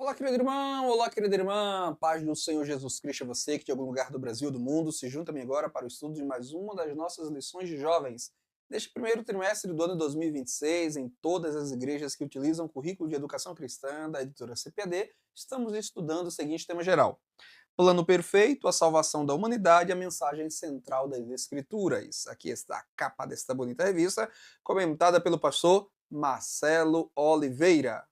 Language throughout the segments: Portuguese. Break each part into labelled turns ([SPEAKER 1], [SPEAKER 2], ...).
[SPEAKER 1] Olá, querido irmão! Olá, querida irmã! Paz do Senhor Jesus Cristo a você que de algum lugar do Brasil ou do mundo se junta-me agora para o estudo de mais uma das nossas lições de jovens. Neste primeiro trimestre do ano 2026, em todas as igrejas que utilizam o currículo de educação cristã da editora CPAD, estamos estudando o seguinte tema geral: Plano perfeito, a salvação da humanidade, a mensagem central das Escrituras. Aqui está a capa desta bonita revista, comentada pelo pastor Marcelo Oliveira.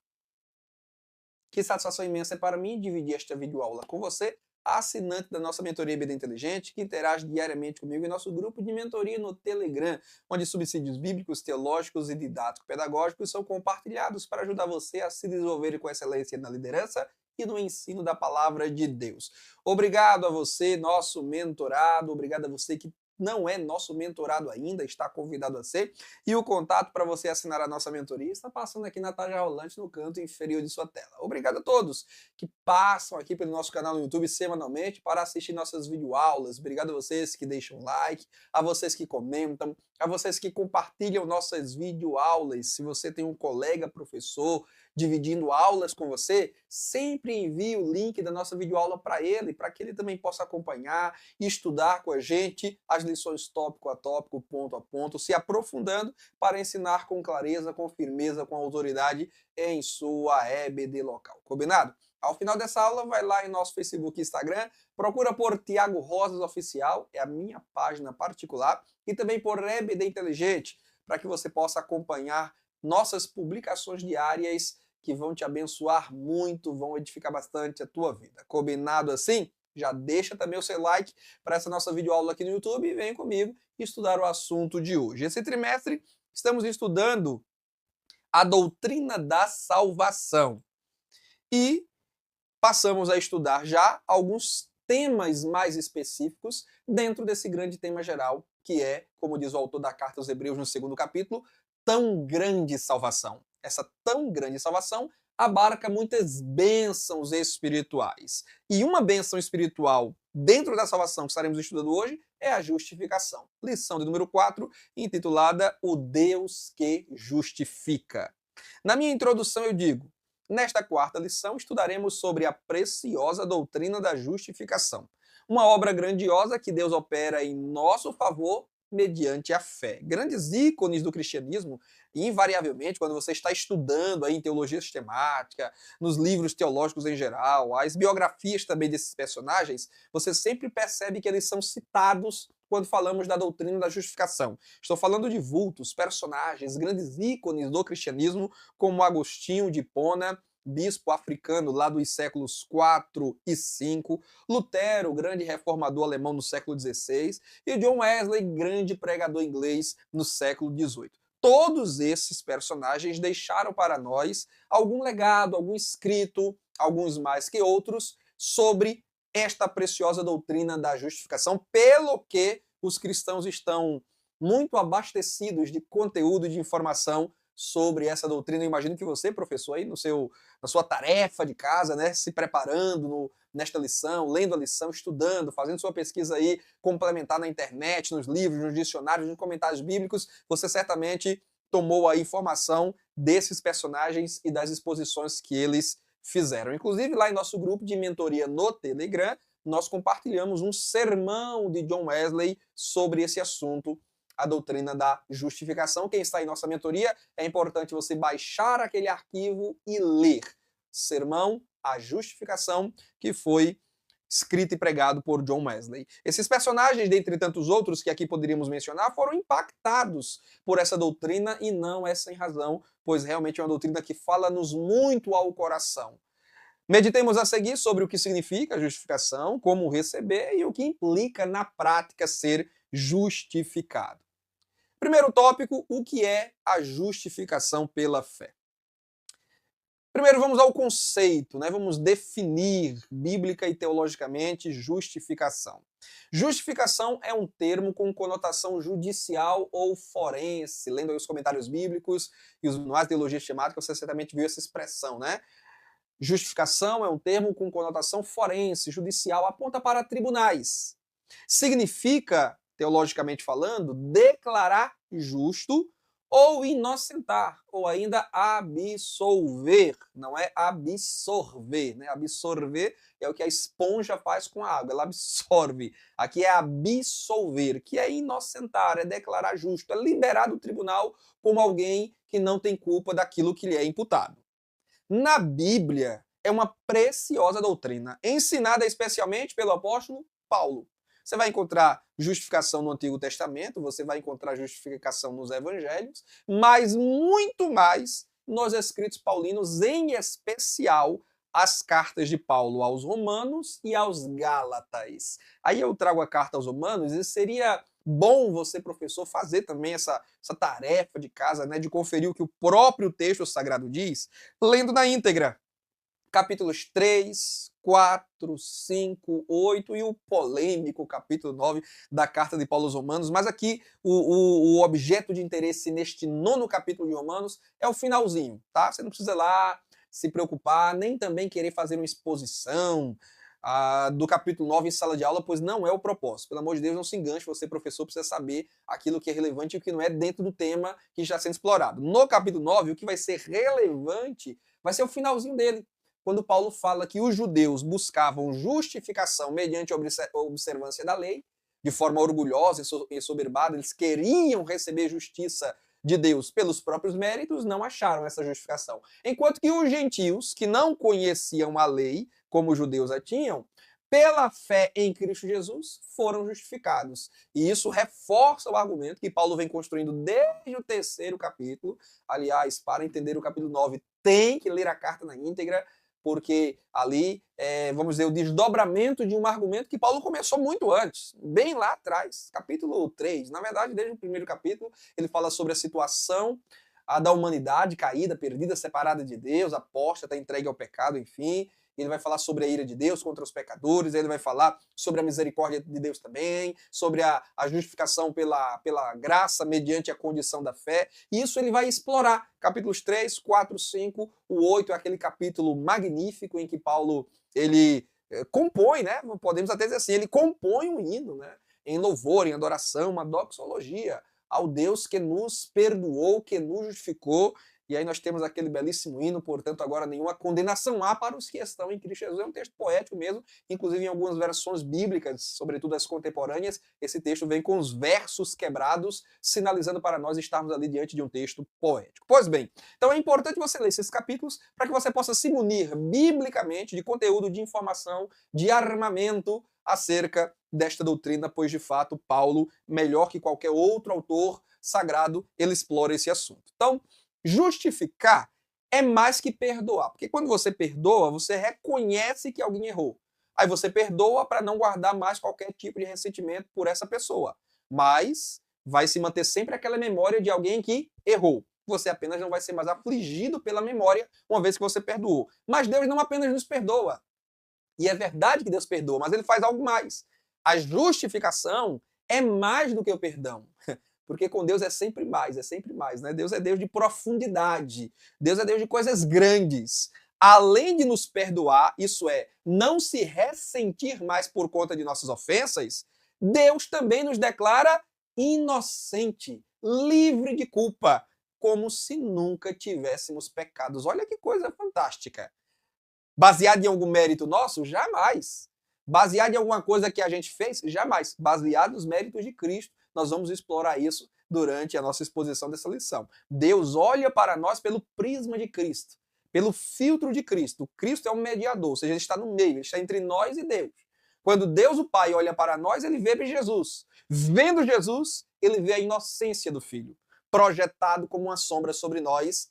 [SPEAKER 1] Que satisfação imensa é para mim dividir esta videoaula com você, assinante da nossa mentoria Vida Inteligente, que interage diariamente comigo em nosso grupo de mentoria no Telegram, onde subsídios bíblicos, teológicos e didático-pedagógicos são compartilhados para ajudar você a se desenvolver com excelência na liderança e no ensino da palavra de Deus. Obrigado a você, nosso mentorado, obrigado a você que não é nosso mentorado ainda, está convidado a ser. E o contato para você assinar a nossa mentoria está passando aqui na tela rolante no canto inferior de sua tela. Obrigado a todos que passam aqui pelo nosso canal no YouTube semanalmente para assistir nossas videoaulas. Obrigado a vocês que deixam like, a vocês que comentam, a vocês que compartilham nossas videoaulas. Se você tem um colega professor dividindo aulas com você, sempre envie o link da nossa videoaula para ele, para que ele também possa acompanhar e estudar com a gente as lições tópico a tópico, ponto a ponto, se aprofundando para ensinar com clareza, com firmeza, com autoridade em sua EBD local. Combinado? Ao final dessa aula, vai lá em nosso Facebook e Instagram, procura por Tiago Rosas Oficial, é a minha página particular, e também por EBD Inteligente, para que você possa acompanhar nossas publicações diárias que vão te abençoar muito, vão edificar bastante a tua vida. Combinado assim? Já deixa também o seu like para essa nossa videoaula aqui no YouTube e vem comigo estudar o assunto de hoje. Esse trimestre estamos estudando a doutrina da salvação e passamos a estudar já alguns temas mais específicos dentro desse grande tema geral, que é, como diz o autor da carta aos Hebreus no segundo capítulo, tão grande salvação. Essa tão grande salvação abarca muitas bênçãos espirituais. E uma bênção espiritual dentro da salvação que estaremos estudando hoje é a justificação. Lição de número 4, intitulada O Deus que Justifica. Na minha introdução eu digo: nesta quarta lição estudaremos sobre a preciosa doutrina da justificação, uma obra grandiosa que Deus opera em nosso favor mediante a fé. Grandes ícones do cristianismo, invariavelmente, quando você está estudando aí em teologia sistemática, nos livros teológicos em geral, as biografias também desses personagens, você sempre percebe que eles são citados quando falamos da doutrina da justificação. Estou falando de vultos, personagens, grandes ícones do cristianismo, como Agostinho de Hipona, bispo africano lá dos séculos 4 e 5, Lutero, grande reformador alemão no século XVI, e John Wesley, grande pregador inglês no século XVIII. Todos esses personagens deixaram para nós algum legado, algum escrito, alguns mais que outros, sobre esta preciosa doutrina da justificação, pelo que os cristãos estão muito abastecidos de conteúdo e de informação sobre essa doutrina. Eu imagino que você, professor, aí na sua tarefa de casa, né, se preparando nesta lição, lendo a lição, estudando, fazendo sua pesquisa aí complementar na internet, nos livros, nos dicionários, nos comentários bíblicos, você certamente tomou a informação desses personagens e das exposições que eles fizeram. Inclusive, lá em nosso grupo de mentoria no Telegram, nós compartilhamos um sermão de John Wesley sobre esse assunto, a doutrina da justificação. Quem está em nossa mentoria, é importante você baixar aquele arquivo e ler. Sermão, a justificação, que foi escrito e pregado por John Wesley. Esses personagens, dentre tantos outros que aqui poderíamos mencionar, foram impactados por essa doutrina e não é sem razão, pois realmente é uma doutrina que fala-nos muito ao coração. Meditemos a seguir sobre o que significa a justificação, como receber e o que implica na prática ser justificado. Primeiro tópico, o que é a justificação pela fé? Primeiro vamos ao conceito, né? Vamos definir bíblica e teologicamente justificação. Justificação é um termo com conotação judicial ou forense. Lendo aí os comentários bíblicos e os manuais de teologia sistemática, você certamente viu essa expressão, né? Justificação é um termo com conotação forense, judicial, aponta para tribunais. Significa, teologicamente falando, declarar justo ou inocentar, ou ainda absolver, não é absorver, né? Absorver é o que a esponja faz com a água, ela absorve. Aqui é absolver, que é inocentar, é declarar justo, é liberar do tribunal como alguém que não tem culpa daquilo que lhe é imputado. Na Bíblia, é uma preciosa doutrina, ensinada especialmente pelo apóstolo Paulo. Você vai encontrar justificação no Antigo Testamento, você vai encontrar justificação nos Evangelhos, mas muito mais nos escritos paulinos, em especial as cartas de Paulo aos Romanos e aos Gálatas. Aí eu trago a carta aos Romanos e seria bom você, professor, fazer também essa tarefa de casa, né, de conferir o que o próprio texto sagrado diz, lendo na íntegra. Capítulos 3, 4, 5, 8 e o polêmico capítulo 9 da carta de Paulo aos Romanos. Mas aqui o objeto de interesse neste 9º capítulo de Romanos é o finalzinho, tá? Você não precisa lá se preocupar, nem também querer fazer uma exposição do capítulo 9 em sala de aula, pois não é o propósito. Pelo amor de Deus, não se enganche, você, professor, precisa saber aquilo que é relevante e o que não é dentro do tema que está sendo explorado. No capítulo 9, o que vai ser relevante vai ser o finalzinho dele, quando Paulo fala que os judeus buscavam justificação mediante a observância da lei, de forma orgulhosa e soberbada, eles queriam receber justiça de Deus pelos próprios méritos, não acharam essa justificação. Enquanto que os gentios, que não conheciam a lei, como os judeus a tinham, pela fé em Cristo Jesus, foram justificados. E isso reforça o argumento que Paulo vem construindo desde o 3º capítulo. Aliás, para entender o capítulo 9, tem que ler a carta na íntegra, porque ali vamos dizer, o desdobramento de um argumento que Paulo começou muito antes, bem lá atrás, capítulo 3. Na verdade, desde o 1º capítulo, ele fala sobre a situação da humanidade caída, perdida, separada de Deus, apóstata, entregue ao pecado, enfim. Ele vai falar sobre a ira de Deus contra os pecadores, ele vai falar sobre a misericórdia de Deus também, sobre a justificação pela graça mediante a condição da fé. E isso ele vai explorar. Capítulos 3, 4, 5, o 8 é aquele capítulo magnífico em que Paulo ele compõe, né? Podemos até dizer assim, ele compõe um hino, né? Em louvor, em adoração, uma doxologia ao Deus que nos perdoou, que nos justificou. E aí nós temos aquele belíssimo hino, portanto, agora nenhuma condenação há para os que estão em Cristo Jesus. É um texto poético mesmo, inclusive em algumas versões bíblicas, sobretudo as contemporâneas, esse texto vem com os versos quebrados, sinalizando para nós estarmos ali diante de um texto poético. Pois bem, então é importante você ler esses capítulos para que você possa se munir biblicamente de conteúdo, de informação, de armamento acerca desta doutrina, pois de fato Paulo, melhor que qualquer outro autor sagrado, ele explora esse assunto. Então, justificar é mais que perdoar, porque quando você perdoa, você reconhece que alguém errou. Aí você perdoa para não guardar mais qualquer tipo de ressentimento por essa pessoa, mas vai se manter sempre aquela memória de alguém que errou. Você apenas não vai ser mais afligido pela memória uma vez que você perdoou. Mas Deus não apenas nos perdoa, e é verdade que Deus perdoa, mas ele faz algo mais. A justificação é mais do que o perdão. Porque com Deus é sempre mais, né? Deus é Deus de profundidade. Deus é Deus de coisas grandes. Além de nos perdoar, isso é, não se ressentir mais por conta de nossas ofensas, Deus também nos declara inocente, livre de culpa, como se nunca tivéssemos pecados. Olha que coisa fantástica. Baseado em algum mérito nosso? Jamais. Baseado em alguma coisa que a gente fez? Jamais. Baseado nos méritos de Cristo. Nós vamos explorar isso durante a nossa exposição dessa lição. Deus olha para nós pelo prisma de Cristo, pelo filtro de Cristo. Cristo é um mediador, ou seja, ele está no meio, ele está entre nós e Deus. Quando Deus, o Pai, olha para nós, ele vê Jesus. Vendo Jesus, ele vê a inocência do Filho, projetado como uma sombra sobre nós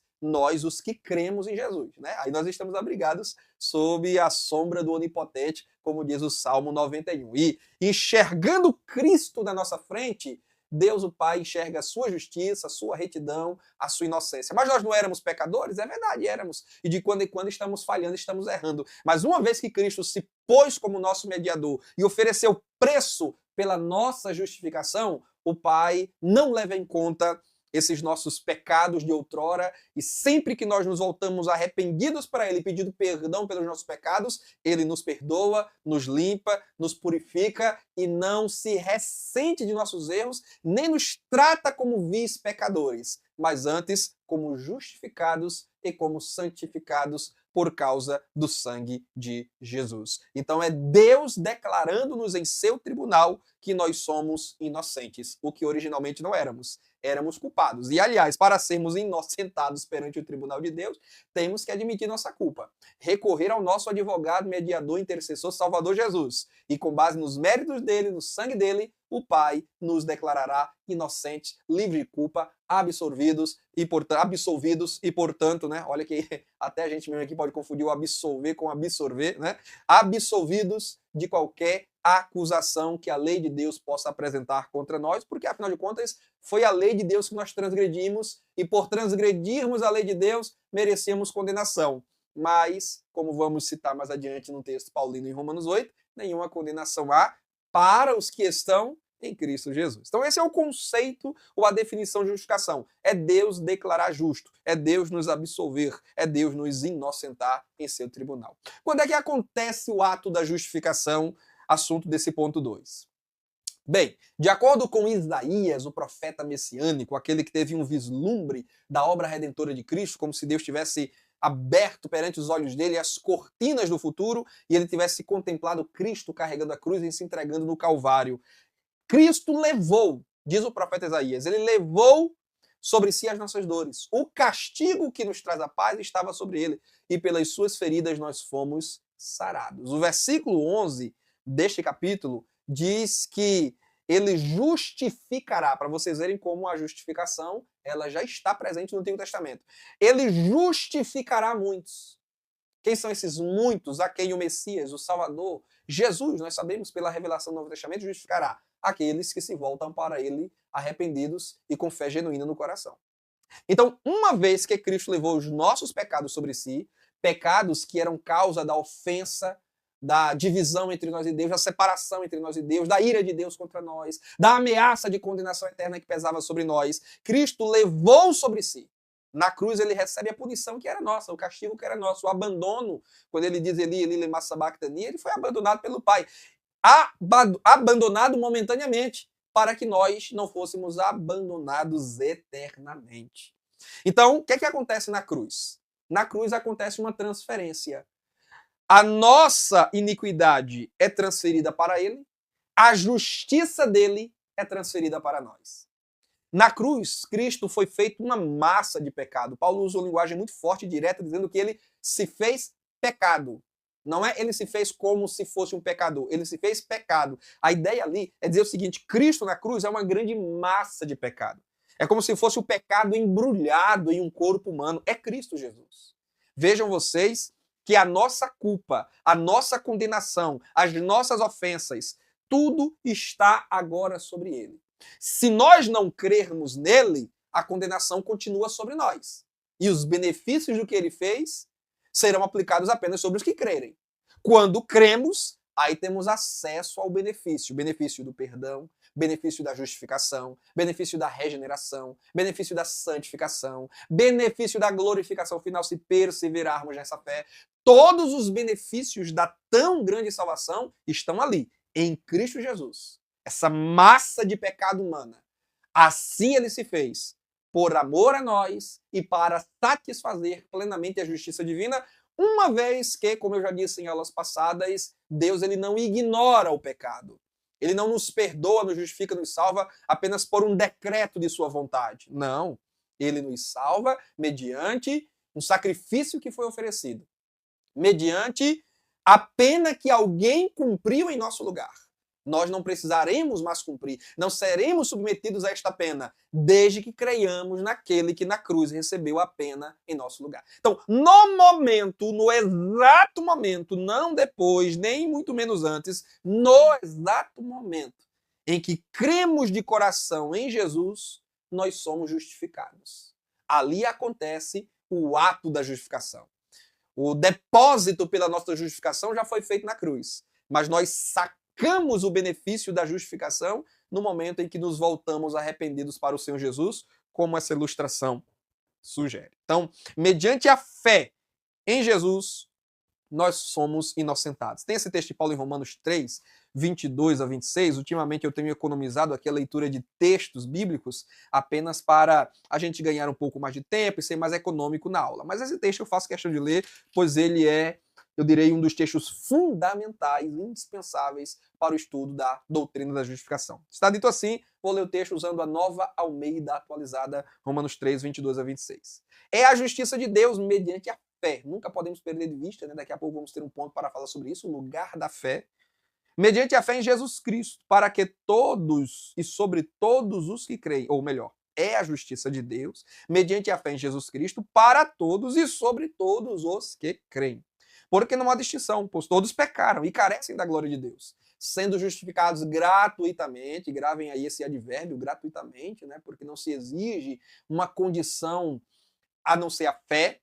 [SPEAKER 1] os que cremos em Jesus, né? Aí nós estamos abrigados sob a sombra do Onipotente, como diz o Salmo 91. E enxergando Cristo na nossa frente, Deus o Pai enxerga a sua justiça, a sua retidão, a sua inocência. Mas nós não éramos pecadores? É verdade, éramos. E de quando em quando estamos falhando, estamos errando. Mas uma vez que Cristo se pôs como nosso mediador e ofereceu preço pela nossa justificação, o Pai não leva em conta esses nossos pecados de outrora, e sempre que nós nos voltamos arrependidos para Ele, pedindo perdão pelos nossos pecados, Ele nos perdoa, nos limpa, nos purifica e não se ressente de nossos erros, nem nos trata como vis pecadores, mas antes como justificados e como santificados por causa do sangue de Jesus. Então é Deus declarando-nos em seu tribunal que nós somos inocentes, o que originalmente não éramos. Éramos culpados. E, aliás, para sermos inocentados perante o tribunal de Deus, temos que admitir nossa culpa. Recorrer ao nosso advogado, mediador, intercessor, Salvador Jesus. E com base nos méritos dele, no sangue dele, o Pai nos declarará inocentes, livre de culpa, absolvidos e, portanto, né? Olha que até a gente mesmo aqui pode confundir o absolver com absorver, né? Absolvidos de qualquer acusação que a lei de Deus possa apresentar contra nós, porque afinal de contas foi a lei de Deus que nós transgredimos e por transgredirmos a lei de Deus merecemos condenação. Mas, como vamos citar mais adiante no texto paulino em Romanos 8, nenhuma condenação há para os que estão em Cristo Jesus. Então esse é o conceito ou a definição de justificação. É Deus declarar justo, é Deus nos absolver, é Deus nos inocentar em seu tribunal. Quando é que acontece o ato da justificação? Assunto desse ponto 2. Bem, de acordo com Isaías, o profeta messiânico, aquele que teve um vislumbre da obra redentora de Cristo, como se Deus tivesse aberto perante os olhos dele as cortinas do futuro e ele tivesse contemplado Cristo carregando a cruz e se entregando no Calvário. Cristo levou, diz o profeta Isaías, ele levou sobre si as nossas dores. O castigo que nos traz a paz estava sobre ele e pelas suas feridas nós fomos sarados. O versículo 11 deste capítulo diz que ele justificará, para vocês verem como a justificação ela já está presente no Antigo Testamento. Ele justificará muitos. Quem são esses muitos a quem o Messias, o Salvador, Jesus, nós sabemos pela revelação do Novo Testamento, justificará aqueles que se voltam para ele arrependidos e com fé genuína no coração. Então, uma vez que Cristo levou os nossos pecados sobre si, pecados que eram causa da ofensa, da divisão entre nós e Deus, da separação entre nós e Deus, da ira de Deus contra nós, da ameaça de condenação eterna que pesava sobre nós, Cristo levou sobre si. Na cruz ele recebe a punição que era nossa, o castigo que era nosso, o abandono. Quando ele diz Eli, Eli, lema sabachthani, ele foi abandonado pelo Pai. Abandonado momentaneamente, para que nós não fôssemos abandonados eternamente. Então, o que é que acontece na cruz? Na cruz acontece uma transferência. A nossa iniquidade é transferida para ele, a justiça dele é transferida para nós. Na cruz, Cristo foi feito uma massa de pecado. Paulo usa uma linguagem muito forte e direta, dizendo que ele se fez pecado. Não é ele se fez como se fosse um pecador, ele se fez pecado. A ideia ali é dizer o seguinte, Cristo na cruz é uma grande massa de pecado. É como se fosse o pecado embrulhado em um corpo humano. É Cristo Jesus. Vejam vocês que a nossa culpa, a nossa condenação, as nossas ofensas, tudo está agora sobre ele. Se nós não crermos nele, a condenação continua sobre nós. E os benefícios do que ele fez serão aplicados apenas sobre os que crerem. Quando cremos, aí temos acesso ao benefício. Benefício do perdão, benefício da justificação, benefício da regeneração, benefício da santificação, benefício da glorificação final se perseverarmos nessa fé. Todos os benefícios da tão grande salvação estão ali, em Cristo Jesus. Essa massa de pecado humana. Assim ele se fez, por amor a nós e para satisfazer plenamente a justiça divina, uma vez que, como eu já disse em aulas passadas, Deus ele não ignora o pecado. Ele não nos perdoa, nos justifica, nos salva apenas por um decreto de sua vontade. Não. Ele nos salva mediante um sacrifício que foi oferecido. Mediante a pena que alguém cumpriu em nosso lugar. Nós não precisaremos mais cumprir, não seremos submetidos a esta pena, desde que creiamos naquele que na cruz recebeu a pena em nosso lugar. Então, no momento, no exato momento, não depois, nem muito menos antes, no exato momento em que cremos de coração em Jesus, nós somos justificados. Ali acontece o ato da justificação. O depósito pela nossa justificação já foi feito na cruz, mas nós sacamos o benefício da justificação no momento em que nos voltamos arrependidos para o Senhor Jesus, como essa ilustração sugere. Então, mediante a fé em Jesus, nós somos inocentados. Tem esse texto de Paulo em Romanos 3, 22 a 26. Ultimamente eu tenho economizado aqui a leitura de textos bíblicos apenas para a gente ganhar um pouco mais de tempo e ser mais econômico na aula. Mas esse texto eu faço questão de ler, pois ele é, eu direi, um dos textos fundamentais, indispensáveis para o estudo da doutrina da justificação. Está dito assim, vou ler o texto usando a Nova Almeida atualizada, Romanos 3, 22 a 26. É a justiça de Deus mediante a fé. Nunca podemos perder de vista, né? Daqui a pouco vamos ter um ponto para falar sobre isso, o lugar da fé. Mediante a fé em Jesus Cristo, para que todos e sobre todos os que creem, ou melhor, é a justiça de Deus, mediante a fé em Jesus Cristo, para todos e sobre todos os que creem. Porque não há distinção, pois todos pecaram e carecem da glória de Deus, sendo justificados gratuitamente, gravem aí esse advérbio, gratuitamente, né? Porque não se exige uma condição a não ser a fé,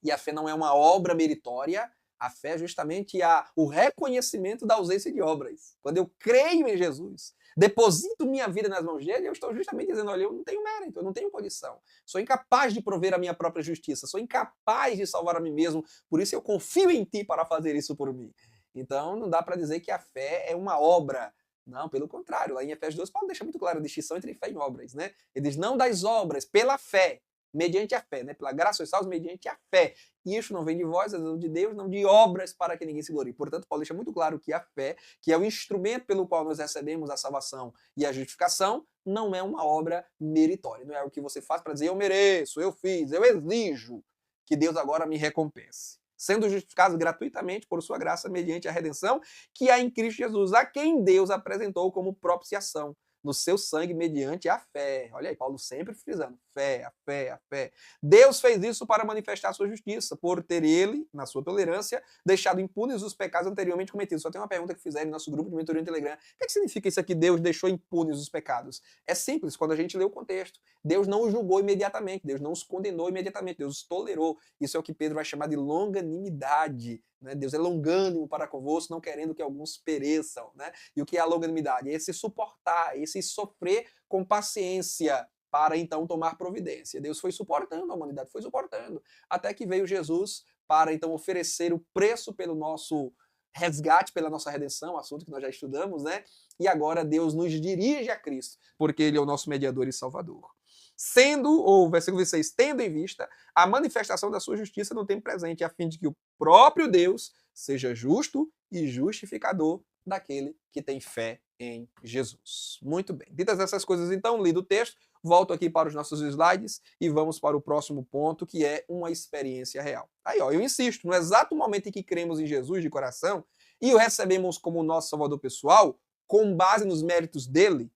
[SPEAKER 1] e a fé não é uma obra meritória, a fé é justamente o reconhecimento da ausência de obras. Quando eu creio em Jesus, deposito minha vida nas mãos dele, eu estou justamente dizendo, olha, eu não tenho mérito, eu não tenho condição. Sou incapaz de prover a minha própria justiça, sou incapaz de salvar a mim mesmo, por isso eu confio em ti para fazer isso por mim. Então não dá para dizer que a fé é uma obra. Não, pelo contrário, lá em Efésios 2, Paulo deixa muito claro a distinção entre fé e obras, né? Ele diz, não das obras, pela fé, mediante a fé, né? Pela graça sois salvos mediante a fé. E isso não vem de vós, é de Deus, não de obras para que ninguém se glorie. Portanto, Paulo deixa muito claro que a fé, que é o instrumento pelo qual nós recebemos a salvação e a justificação, não é uma obra meritória. Não é o que você faz para dizer eu mereço, eu fiz, eu exijo que Deus agora me recompense. Sendo justificados gratuitamente por sua graça mediante a redenção que há em Cristo Jesus, a quem Deus apresentou como propiciação no seu sangue mediante a fé. Olha aí, Paulo sempre frisando, fé, a fé, a fé. Deus fez isso para manifestar a sua justiça, por ter ele, na sua tolerância, deixado impunes os pecados anteriormente cometidos. Só tem uma pergunta que fizeram no nosso grupo de mentoria no Telegram. O que significa isso aqui, Deus deixou impunes os pecados? É simples, quando a gente lê o contexto. Deus não os julgou imediatamente, Deus não os condenou imediatamente, Deus os tolerou. Isso é o que Pedro vai chamar de longanimidade. Né? Deus é longânimo para convosco, não querendo que alguns pereçam. Né? E o que é a longanimidade? É esse suportar, esse sofrer com paciência para então tomar providência. Deus foi suportando, a humanidade foi suportando, até que veio Jesus para então oferecer o preço pelo nosso resgate, pela nossa redenção, assunto que nós já estudamos, né? E agora Deus nos dirige a Cristo, porque ele é o nosso mediador e salvador. Sendo, ou versículo 26, tendo em vista a manifestação da sua justiça no tempo presente, a fim de que o próprio Deus seja justo e justificador daquele que tem fé em Jesus. Muito bem. Ditas essas coisas, então, lido o texto, volto aqui para os nossos slides e vamos para o próximo ponto, que é uma experiência real. Aí, ó, eu insisto, no exato momento em que cremos em Jesus de coração e o recebemos como nosso Salvador pessoal, com base nos méritos dele,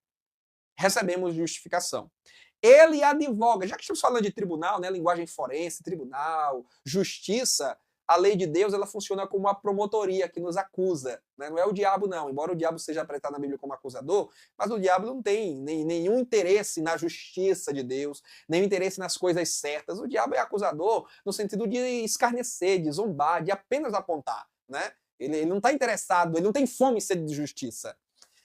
[SPEAKER 1] recebemos justificação. Ele advoga, já que estamos falando de tribunal, né, linguagem forense, tribunal, justiça, a lei de Deus ela funciona como uma promotoria que nos acusa. Né? Não é o diabo, não. Embora o diabo seja apresentado na Bíblia como acusador, mas o diabo não tem nenhum interesse na justiça de Deus, nenhum interesse nas coisas certas. O diabo é acusador no sentido de escarnecer, de zombar, de apenas apontar. Né? Ele não está interessado, ele não tem fome e sede de justiça.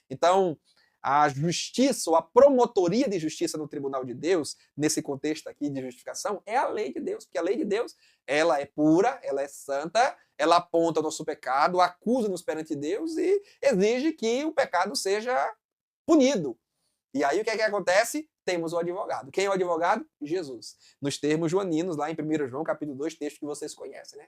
[SPEAKER 1] Então, a justiça, ou a promotoria de justiça no tribunal de Deus, nesse contexto aqui de justificação, é a lei de Deus, porque a lei de Deus, ela é pura, ela é santa, ela aponta o nosso pecado, acusa-nos perante Deus e exige que o pecado seja punido. E aí o que é que acontece? Temos o advogado. Quem é o advogado? Jesus. Nos termos joaninos, lá em 1 João, capítulo 2, texto que vocês conhecem, né?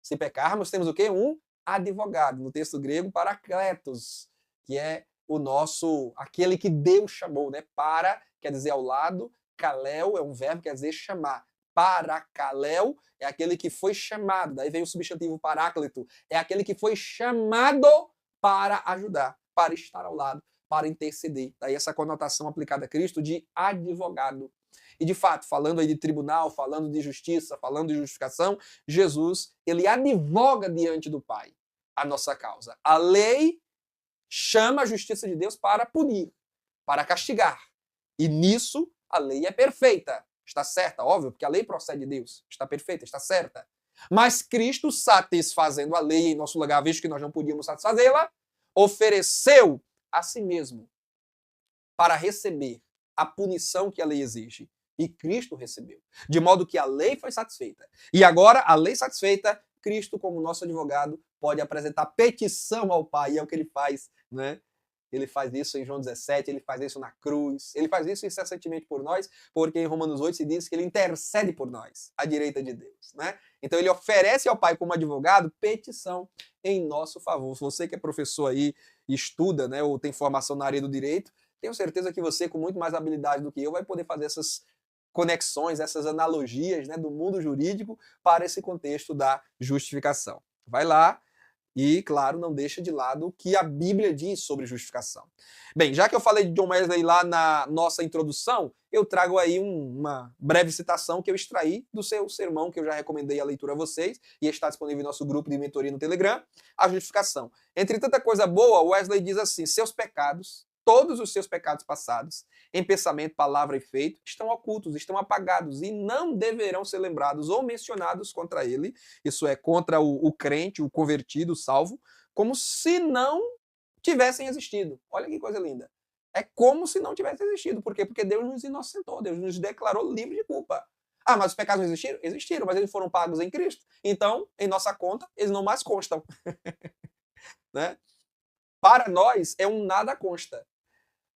[SPEAKER 1] Se pecarmos, temos o quê? Um advogado. No texto grego, parakletos, que é o nosso, aquele que Deus chamou, né? Para, quer dizer ao lado, kalel é um verbo, quer dizer chamar. Parakalel é aquele que foi chamado. Daí vem o substantivo paráclito, é aquele que foi chamado para ajudar, para estar ao lado, para interceder. Daí essa conotação aplicada a Cristo de advogado. E de fato, falando aí de tribunal, falando de justiça, falando de justificação, Jesus, ele advoga diante do Pai a nossa causa. A lei chama a justiça de Deus para punir, para castigar. E nisso a lei é perfeita. Está certa, óbvio, porque a lei procede de Deus. Está perfeita, está certa. Mas Cristo, satisfazendo a lei em nosso lugar, visto que nós não podíamos satisfazê-la, ofereceu a si mesmo para receber a punição que a lei exige. e Cristo recebeu. De modo que a lei foi satisfeita. E agora, a lei satisfeita, Cristo, como nosso advogado, pode apresentar petição ao Pai, e é o que ele faz, né? Ele faz isso em João 17, ele faz isso na cruz, ele faz isso incessantemente por nós, porque em Romanos 8 se diz que ele intercede por nós, à direita de Deus, né? Então ele oferece ao Pai como advogado petição em nosso favor. Se você que é professor aí, estuda, né, ou tem formação na área do direito, tenho certeza que você, com muito mais habilidade do que eu, vai poder fazer essas conexões, essas analogias, né, do mundo jurídico para esse contexto da justificação. Vai lá, e, claro, não deixa de lado o que a Bíblia diz sobre justificação. Bem, já que eu falei de John Wesley lá na nossa introdução, eu trago aí uma breve citação que eu extraí do seu sermão, que eu já recomendei a leitura a vocês, e está disponível em nosso grupo de mentoria no Telegram, a justificação. Entre tanta coisa boa, Wesley diz assim: seus pecados, todos os seus pecados passados, em pensamento, palavra e feito, estão ocultos, estão apagados e não deverão ser lembrados ou mencionados contra ele, isso é, contra o crente, o convertido, o salvo, como se não tivessem existido. Olha que coisa linda. É como se não tivesse existido. Por quê? Porque Deus nos inocentou, Deus nos declarou livre de culpa. Ah, mas os pecados não existiram? Existiram, mas eles foram pagos em Cristo. Então, em nossa conta, eles não mais constam. Né? Para nós, é um nada consta.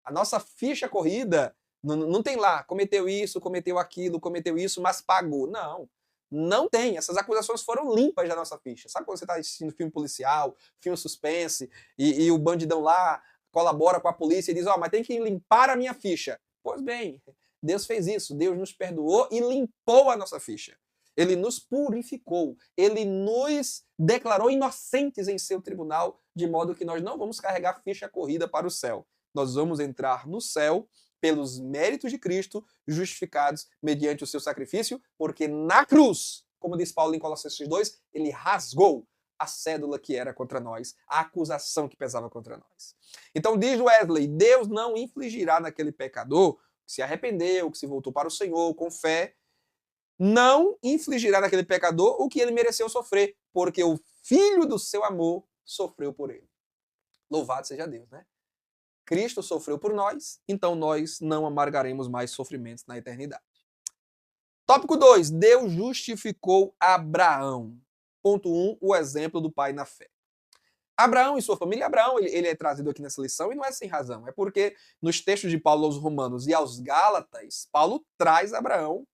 [SPEAKER 1] A nossa ficha corrida não tem lá, cometeu isso, cometeu aquilo, cometeu isso, mas pagou. Não, não tem. Essas acusações foram limpas da nossa ficha. Sabe quando você está assistindo filme policial, filme suspense, e o bandidão lá colabora com a polícia e diz, mas tem que limpar a minha ficha. Pois bem, Deus fez isso. Deus nos perdoou e limpou a nossa ficha. Ele nos purificou. Ele nos declarou inocentes em seu tribunal, de modo que nós não vamos carregar ficha corrida para o céu. Nós vamos entrar no céu pelos méritos de Cristo, justificados mediante o seu sacrifício, porque na cruz, como diz Paulo em Colossenses 2, ele rasgou a cédula que era contra nós, a acusação que pesava contra nós. Então diz Wesley, Deus não infligirá naquele pecador que se arrependeu, que se voltou para o Senhor com fé, não infligirá naquele pecador o que ele mereceu sofrer, porque o Filho do seu amor sofreu por ele. Louvado seja Deus, né? Cristo sofreu por nós, então nós não amargaremos mais sofrimentos na eternidade. Tópico 2. Deus justificou Abraão. Ponto 1. O exemplo do pai na fé. Abraão e sua família, Abraão, ele é trazido aqui nessa lição e não é sem razão. É porque nos textos de Paulo aos Romanos e aos Gálatas, Paulo traz Abraão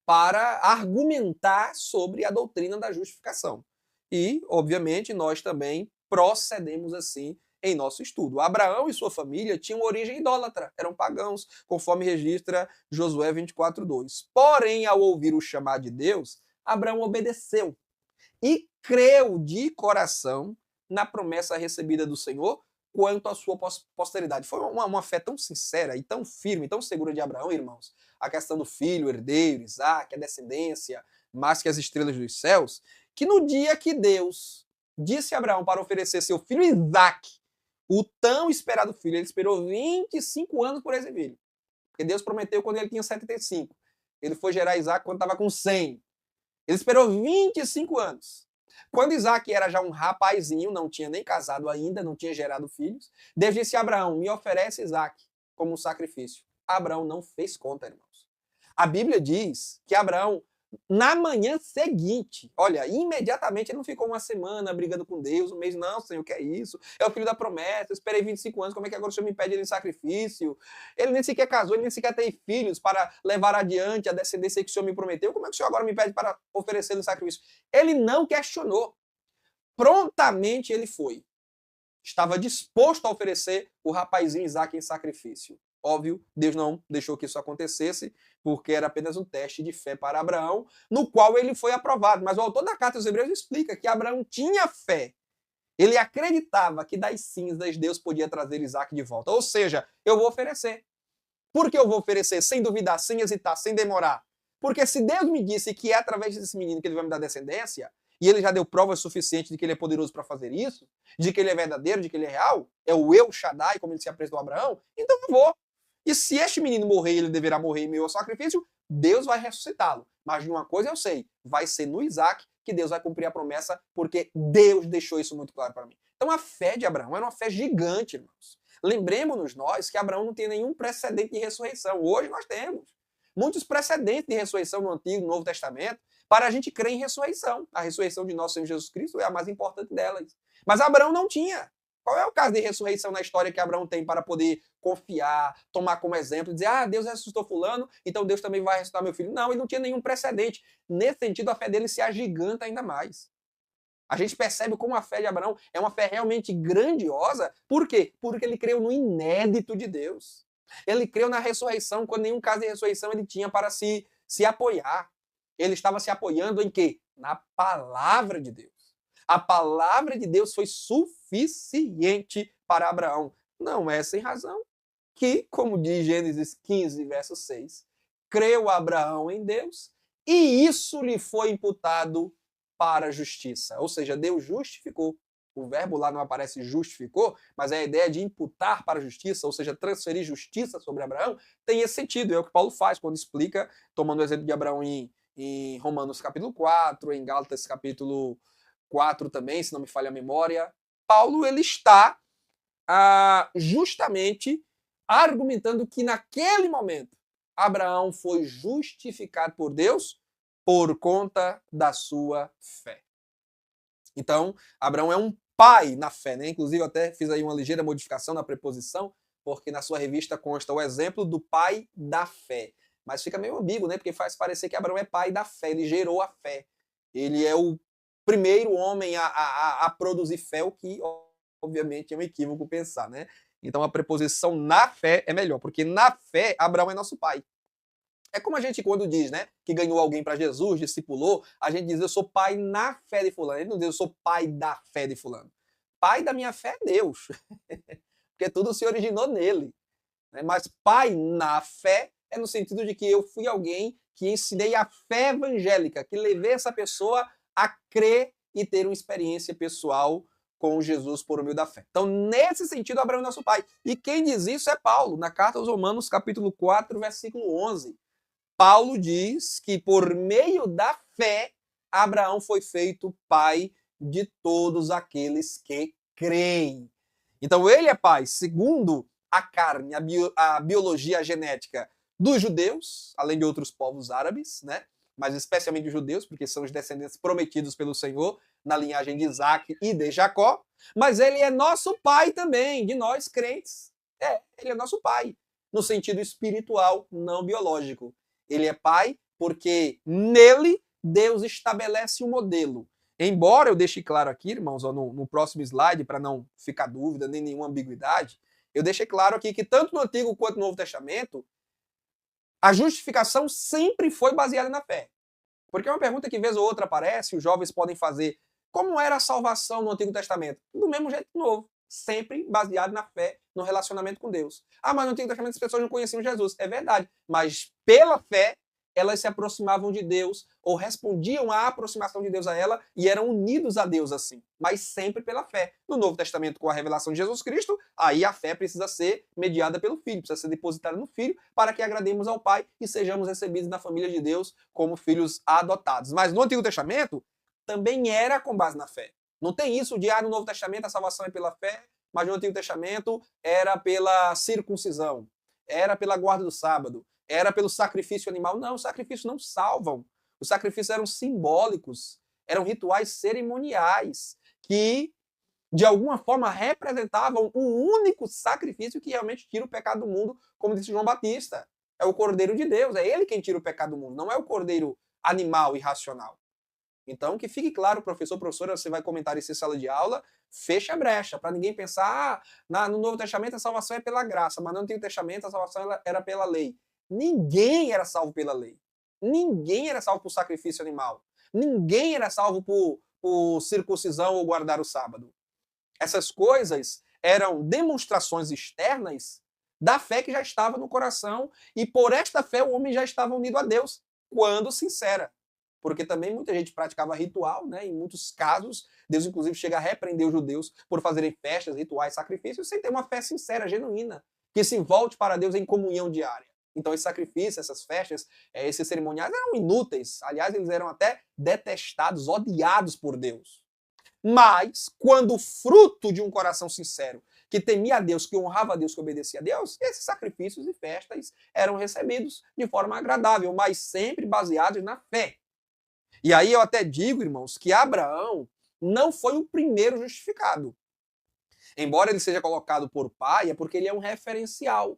[SPEAKER 1] para argumentar sobre a doutrina da justificação. E, obviamente, nós também procedemos assim em nosso estudo. Abraão e sua família tinham origem idólatra, eram pagãos, conforme registra Josué 24:2. Porém, ao ouvir o chamado de Deus, Abraão obedeceu e creu de coração na promessa recebida do Senhor quanto à sua posteridade. Foi uma fé tão sincera e tão firme, tão segura de Abraão, irmãos. A questão do filho, herdeiro, Isaac, a descendência, mais que as estrelas dos céus, que no dia que Deus disse a Abraão para oferecer seu filho Isaac, o tão esperado filho, ele esperou 25 anos por esse filho. Porque Deus prometeu quando ele tinha 75. Ele foi gerar Isaac quando estava com 100. Ele esperou 25 anos. Quando Isaac era já um rapazinho, não tinha nem casado ainda, não tinha gerado filhos, Deus disse a Abraão, me oferece Isaac como um sacrifício. Abraão não fez conta, irmãos. A Bíblia diz que Abraão, na manhã seguinte, olha, imediatamente ele não ficou uma semana brigando com Deus, um mês, não, Senhor, o que é isso? É o filho da promessa, eu esperei 25 anos, como é que agora o Senhor me pede ele em sacrifício? Ele nem sequer casou, ele nem sequer tem filhos para levar adiante a descendência que o Senhor me prometeu, como é que o Senhor agora me pede para oferecer ele em sacrifício? Ele não questionou. Prontamente ele foi. Estava disposto a oferecer o rapazinho Isaac em sacrifício. Óbvio, Deus não deixou que isso acontecesse, porque era apenas um teste de fé para Abraão, no qual ele foi aprovado. Mas o autor da Carta aos Hebreus explica que Abraão tinha fé. Ele acreditava que das cinzas Deus podia trazer Isaac de volta. Ou seja, eu vou oferecer. Por que eu vou oferecer? Sem duvidar, sem hesitar, sem demorar. Porque se Deus me disse que é através desse menino que ele vai me dar descendência, e ele já deu provas suficientes de que ele é poderoso para fazer isso, de que ele é verdadeiro, de que ele é real, é o Eu Shaddai, como ele se apresentou a Abraão, então eu vou. E se este menino morrer, ele deverá morrer em meio ao sacrifício, Deus vai ressuscitá-lo. Mas de uma coisa eu sei, vai ser no Isaac que Deus vai cumprir a promessa, porque Deus deixou isso muito claro para mim. Então a fé de Abraão era uma fé gigante, irmãos. Lembremos-nos nós que Abraão não tem nenhum precedente de ressurreição. Hoje nós temos. muitos precedentes de ressurreição no Antigo e no Novo Testamento para a gente crer em ressurreição. A ressurreição de nosso Senhor Jesus Cristo é a mais importante delas. Mas Abraão não tinha. Qual é o caso de ressurreição na história que Abraão tem para poder confiar, tomar como exemplo, dizer, Deus ressuscitou fulano, então Deus também vai ressuscitar meu filho? Não, ele não tinha nenhum precedente. Nesse sentido, a fé dele se agiganta ainda mais. A gente percebe como a fé de Abraão é uma fé realmente grandiosa. Por quê? Porque ele creu no inédito de Deus. Ele creu na ressurreição, quando nenhum caso de ressurreição ele tinha para se apoiar. Ele estava se apoiando em quê? Na palavra de Deus. A palavra de Deus foi suficiente para Abraão. Não é sem razão que, como diz Gênesis 15, verso 6, creu Abraão em Deus e isso lhe foi imputado para a justiça. Ou seja, Deus justificou. O verbo lá não aparece justificou, mas a ideia de imputar para a justiça, ou seja, transferir justiça sobre Abraão, tem esse sentido. É o que Paulo faz quando explica, tomando o exemplo de Abraão em Romanos capítulo 4, em Gálatas capítulo 4 também, se não me falha a memória. Paulo ele está justamente argumentando que naquele momento Abraão foi justificado por Deus por conta da sua fé. Então, Abraão é um pai na fé, né? Inclusive, eu até fiz aí uma ligeira modificação na preposição, porque na sua revista consta o exemplo do pai da fé. Mas fica meio ambíguo, né? Porque faz parecer que Abraão é pai da fé, ele gerou a fé. Ele é o primeiro homem a produzir fé, o que, obviamente, é um equívoco pensar, né? Então, a preposição na fé é melhor, porque na fé, Abraão é nosso pai. É como a gente quando diz, né, que ganhou alguém para Jesus, discipulou, a gente diz, eu sou pai na fé de fulano. Ele não diz, eu sou pai da fé de fulano. Pai da minha fé é Deus. Porque tudo se originou nele. Mas pai na fé é no sentido de que eu fui alguém que ensinei a fé evangélica, que levei essa pessoa a crer e ter uma experiência pessoal com Jesus por meio da fé. Então, nesse sentido, Abraão é nosso pai. E quem diz isso é Paulo, na carta aos Romanos, capítulo 4, versículo 11. Paulo diz que por meio da fé, Abraão foi feito pai de todos aqueles que creem. Então ele é pai, segundo a carne, a biologia genética dos judeus, além de outros povos árabes, né? Mas especialmente os judeus, porque são os descendentes prometidos pelo Senhor na linhagem de Isaac e de Jacó. Mas ele é nosso pai também, de nós crentes. Ele é nosso pai, no sentido espiritual, não biológico. Ele é pai porque nele Deus estabelece um modelo. Embora eu deixe claro aqui, irmãos, no próximo slide, para não ficar dúvida nem nenhuma ambiguidade, eu deixei claro aqui que tanto no Antigo quanto no Novo Testamento, a justificação sempre foi baseada na fé. Porque é uma pergunta que vez ou outra aparece, os jovens podem fazer, como era a salvação no Antigo Testamento? Do mesmo jeito que no Novo. Sempre baseado na fé, no relacionamento com Deus. Mas no Antigo Testamento as pessoas não conheciam Jesus. É verdade. Mas pela fé, elas se aproximavam de Deus, ou respondiam à aproximação de Deus a ela, e eram unidos a Deus assim. Mas sempre pela fé. No Novo Testamento, com a revelação de Jesus Cristo, aí a fé precisa ser mediada pelo Filho, precisa ser depositada no Filho, para que agrademos ao Pai e sejamos recebidos na família de Deus como filhos adotados. Mas no Antigo Testamento, também era com base na fé. Não tem isso de, no Novo Testamento a salvação é pela fé, mas no Antigo Testamento era pela circuncisão, era pela guarda do sábado, era pelo sacrifício animal. Não, os sacrifícios não salvam. Os sacrifícios eram simbólicos, eram rituais cerimoniais, que de alguma forma representavam um único sacrifício que realmente tira o pecado do mundo, como disse João Batista. É o Cordeiro de Deus, é ele quem tira o pecado do mundo, não é o cordeiro animal irracional. Então, que fique claro, professor, professora, você vai comentar isso em sala de aula, fecha a brecha, para ninguém pensar, no Novo Testamento a salvação é pela graça, mas no Antigo Testamento a salvação era pela lei. Ninguém era salvo pela lei. Ninguém era salvo por sacrifício animal. Ninguém era salvo por circuncisão ou guardar o sábado. Essas coisas eram demonstrações externas da fé que já estava no coração, e por esta fé o homem já estava unido a Deus, quando sincera. Porque também muita gente praticava ritual, né? Em muitos casos, Deus inclusive chega a repreender os judeus por fazerem festas, rituais, sacrifícios, sem ter uma fé sincera, genuína, que se volte para Deus em comunhão diária. Então, esse sacrifício, essas festas, esses cerimoniais eram inúteis. Aliás, eles eram até detestados, odiados por Deus. Mas, quando o fruto de um coração sincero, que temia a Deus, que honrava a Deus, que obedecia a Deus, esses sacrifícios e festas eram recebidos de forma agradável, mas sempre baseados na fé. E aí eu até digo, irmãos, que Abraão não foi o primeiro justificado. Embora ele seja colocado por pai, é porque ele é um referencial.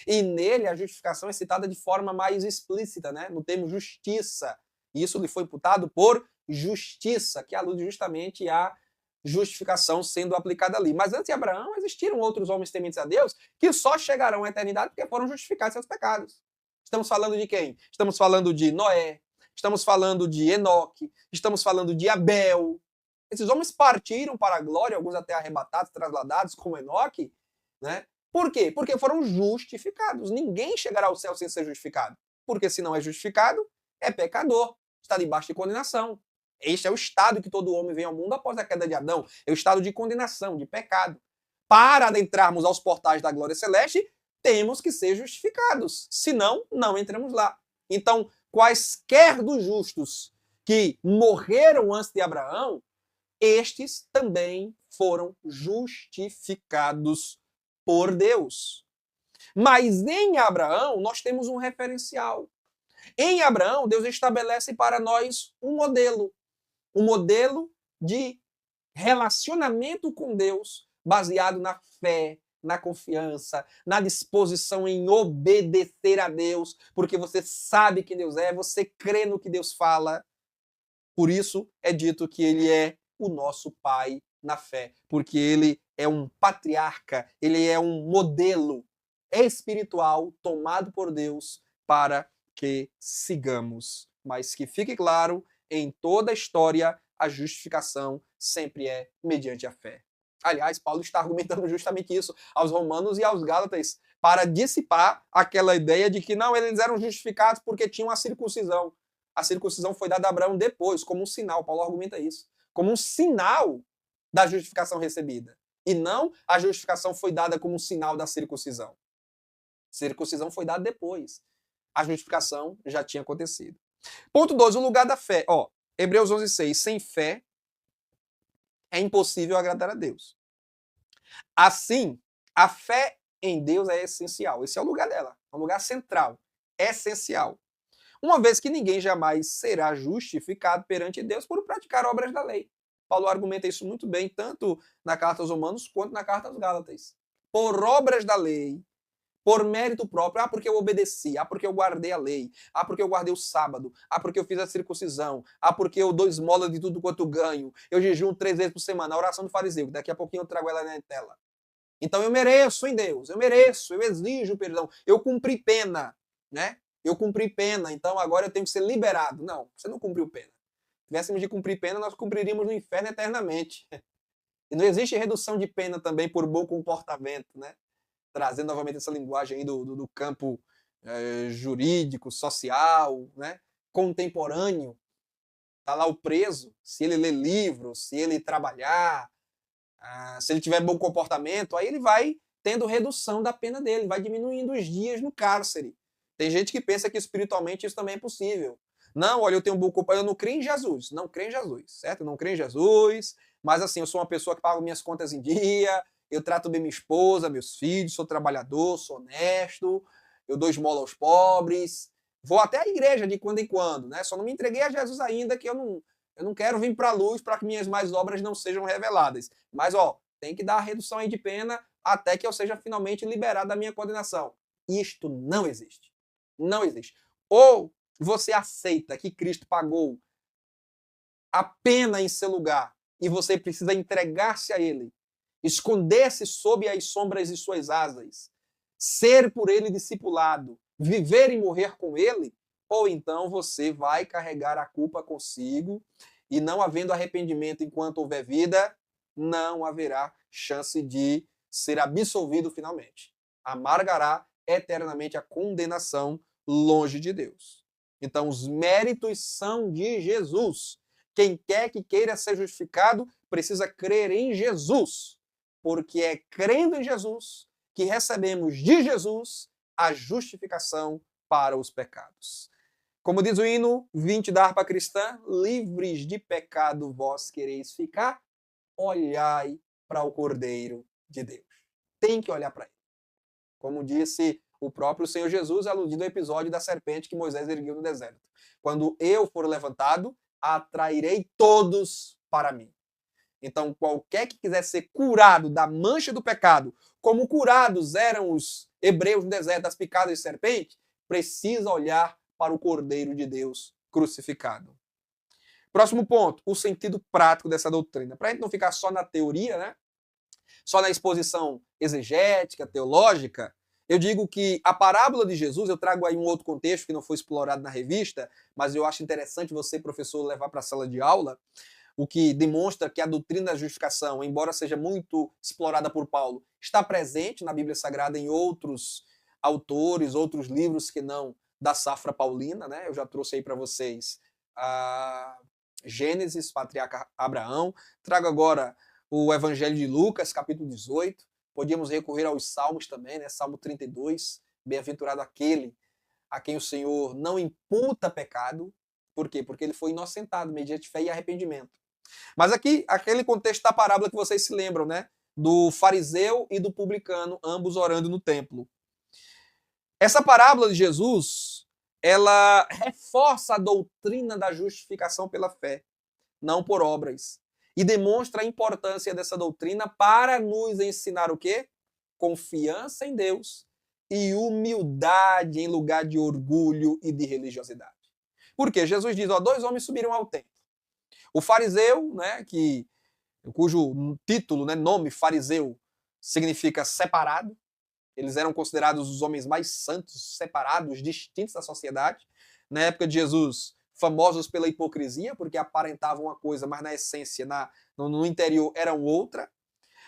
[SPEAKER 1] E nele a justificação é citada de forma mais explícita, né? No termo justiça. E isso lhe foi imputado por justiça, que alude justamente à justificação sendo aplicada ali. Mas antes de Abraão, existiram outros homens tementes a Deus que só chegarão à eternidade porque foram justificados seus pecados. Estamos falando de quem? Estamos falando de Noé, estamos falando de Enoque, estamos falando de Abel. Esses homens partiram para a glória, alguns até arrebatados, trasladados, como Enoque, né? Por quê? Porque foram justificados. Ninguém chegará ao céu sem ser justificado. Porque se não é justificado, é pecador. Está debaixo de condenação. Este é o estado que todo homem vem ao mundo após a queda de Adão. É o estado de condenação, de pecado. Para adentrarmos aos portais da glória celeste, temos que ser justificados. Senão, não entramos lá. Então, quaisquer dos justos que morreram antes de Abraão, estes também foram justificados por Deus. Mas em Abraão, nós temos um referencial. Em Abraão, Deus estabelece para nós um modelo de relacionamento com Deus baseado na fé, na confiança, na disposição em obedecer a Deus, porque você sabe que Deus é, você crê no que Deus fala. Por isso é dito que ele é o nosso Pai na fé, porque ele é um patriarca, ele é um modelo espiritual tomado por Deus para que sigamos. Mas que fique claro, em toda a história, a justificação sempre é mediante a fé. Aliás, Paulo está argumentando justamente isso aos romanos e aos gálatas, para dissipar aquela ideia de que não, eles eram justificados porque tinham a circuncisão. A circuncisão foi dada a Abraão depois, como um sinal. Paulo argumenta isso. Como um sinal da justificação recebida. E não a justificação foi dada como um sinal da circuncisão. A circuncisão foi dada depois. A justificação já tinha acontecido. Ponto 2, o lugar da fé. Hebreus 11:6. Sem fé é impossível agradar a Deus. Assim, a fé em Deus é essencial. Esse é o lugar dela. É um lugar central. Essencial. Uma vez que ninguém jamais será justificado perante Deus por praticar obras da lei. Paulo argumenta isso muito bem, tanto na carta aos Romanos quanto na carta aos Gálatas. Por obras da lei, por mérito próprio, porque eu obedeci, porque eu guardei a lei, porque eu guardei o sábado, porque eu fiz a circuncisão, porque eu dou esmola de tudo quanto ganho, eu jejuo 3 vezes por semana, a oração do fariseu, daqui a pouquinho eu trago ela na tela. Então eu mereço em Deus, eu mereço, eu exijo perdão, eu cumpri pena, né? Eu cumpri pena, então agora eu tenho que ser liberado. Não, você não cumpriu pena. Se tivéssemos de cumprir pena, nós cumpriríamos no inferno eternamente. E não existe redução de pena também por bom comportamento, né? Trazendo novamente essa linguagem aí do campo jurídico, social, né? Contemporâneo. Está lá o preso, se ele ler livros, se ele trabalhar, se ele tiver bom comportamento, aí ele vai tendo redução da pena dele, vai diminuindo os dias no cárcere. Tem gente que pensa que espiritualmente isso também é possível. Não, olha, eu tenho um bom comportamento, eu não creio em Jesus. Não creio em Jesus, certo? Eu não creio em Jesus, mas assim, eu sou uma pessoa que paga minhas contas em dia, eu trato bem minha esposa, meus filhos, sou trabalhador, sou honesto, eu dou esmola aos pobres, vou até à igreja de quando em quando, né? Só não me entreguei a Jesus ainda, que eu não quero vir para a luz para que minhas mais obras não sejam reveladas. Mas, tem que dar a redução aí de pena até que eu seja finalmente liberado da minha condenação. Isto não existe. Não existe. Ou você aceita que Cristo pagou a pena em seu lugar e você precisa entregar-se a Ele, esconder-se sob as sombras de suas asas, ser por Ele discipulado, viver e morrer com Ele, ou então você vai carregar a culpa consigo e não havendo arrependimento enquanto houver vida, não haverá chance de ser absolvido finalmente. Amargará eternamente a condenação longe de Deus. Então, os méritos são de Jesus. Quem quer que queira ser justificado precisa crer em Jesus, porque é crendo em Jesus que recebemos de Jesus a justificação para os pecados. Como diz o hino 20 da harpa cristã, livres de pecado vós quereis ficar, olhai para o Cordeiro de Deus. tem que olhar para ele. Como disse o próprio Senhor Jesus, aludindo ao episódio da serpente que Moisés ergueu no deserto. Quando eu for levantado, atrairei todos para mim. Então, qualquer que quiser ser curado da mancha do pecado, como curados eram os hebreus no deserto das picadas de serpente, precisa olhar para o Cordeiro de Deus crucificado. Próximo ponto, o sentido prático dessa doutrina. Para a gente não ficar só na teoria, né? Só na exposição exegética, teológica, eu digo que a parábola de Jesus, eu trago aí um outro contexto que não foi explorado na revista, mas eu acho interessante você, professor, levar para a sala de aula, o que demonstra que a doutrina da justificação, embora seja muito explorada por Paulo, está presente na Bíblia Sagrada em outros autores, outros livros que não da safra paulina, né? Eu já trouxe aí para vocês a Gênesis, patriarca Abraão. Trago agora o Evangelho de Lucas, capítulo 18. Podíamos recorrer aos Salmos também, né? Salmo 32. Bem-aventurado aquele a quem o Senhor não imputa pecado. Por quê? Porque ele foi inocentado mediante fé e arrependimento. Mas aqui, aquele contexto da parábola que vocês se lembram, né? Do fariseu e do publicano, ambos orando no templo. Essa parábola de Jesus, ela reforça a doutrina da justificação pela fé, não por obras. E demonstra a importância dessa doutrina para nos ensinar o quê? Confiança em Deus e humildade em lugar de orgulho e de religiosidade. Por quê? Jesus diz, ó, 2 homens subiram ao templo. O fariseu, né, cujo título, né, nome fariseu, significa separado. Eles eram considerados os homens mais santos, separados, distintos da sociedade. Na época de Jesus, famosos pela hipocrisia, porque aparentavam uma coisa, mas na essência, no interior, eram outra.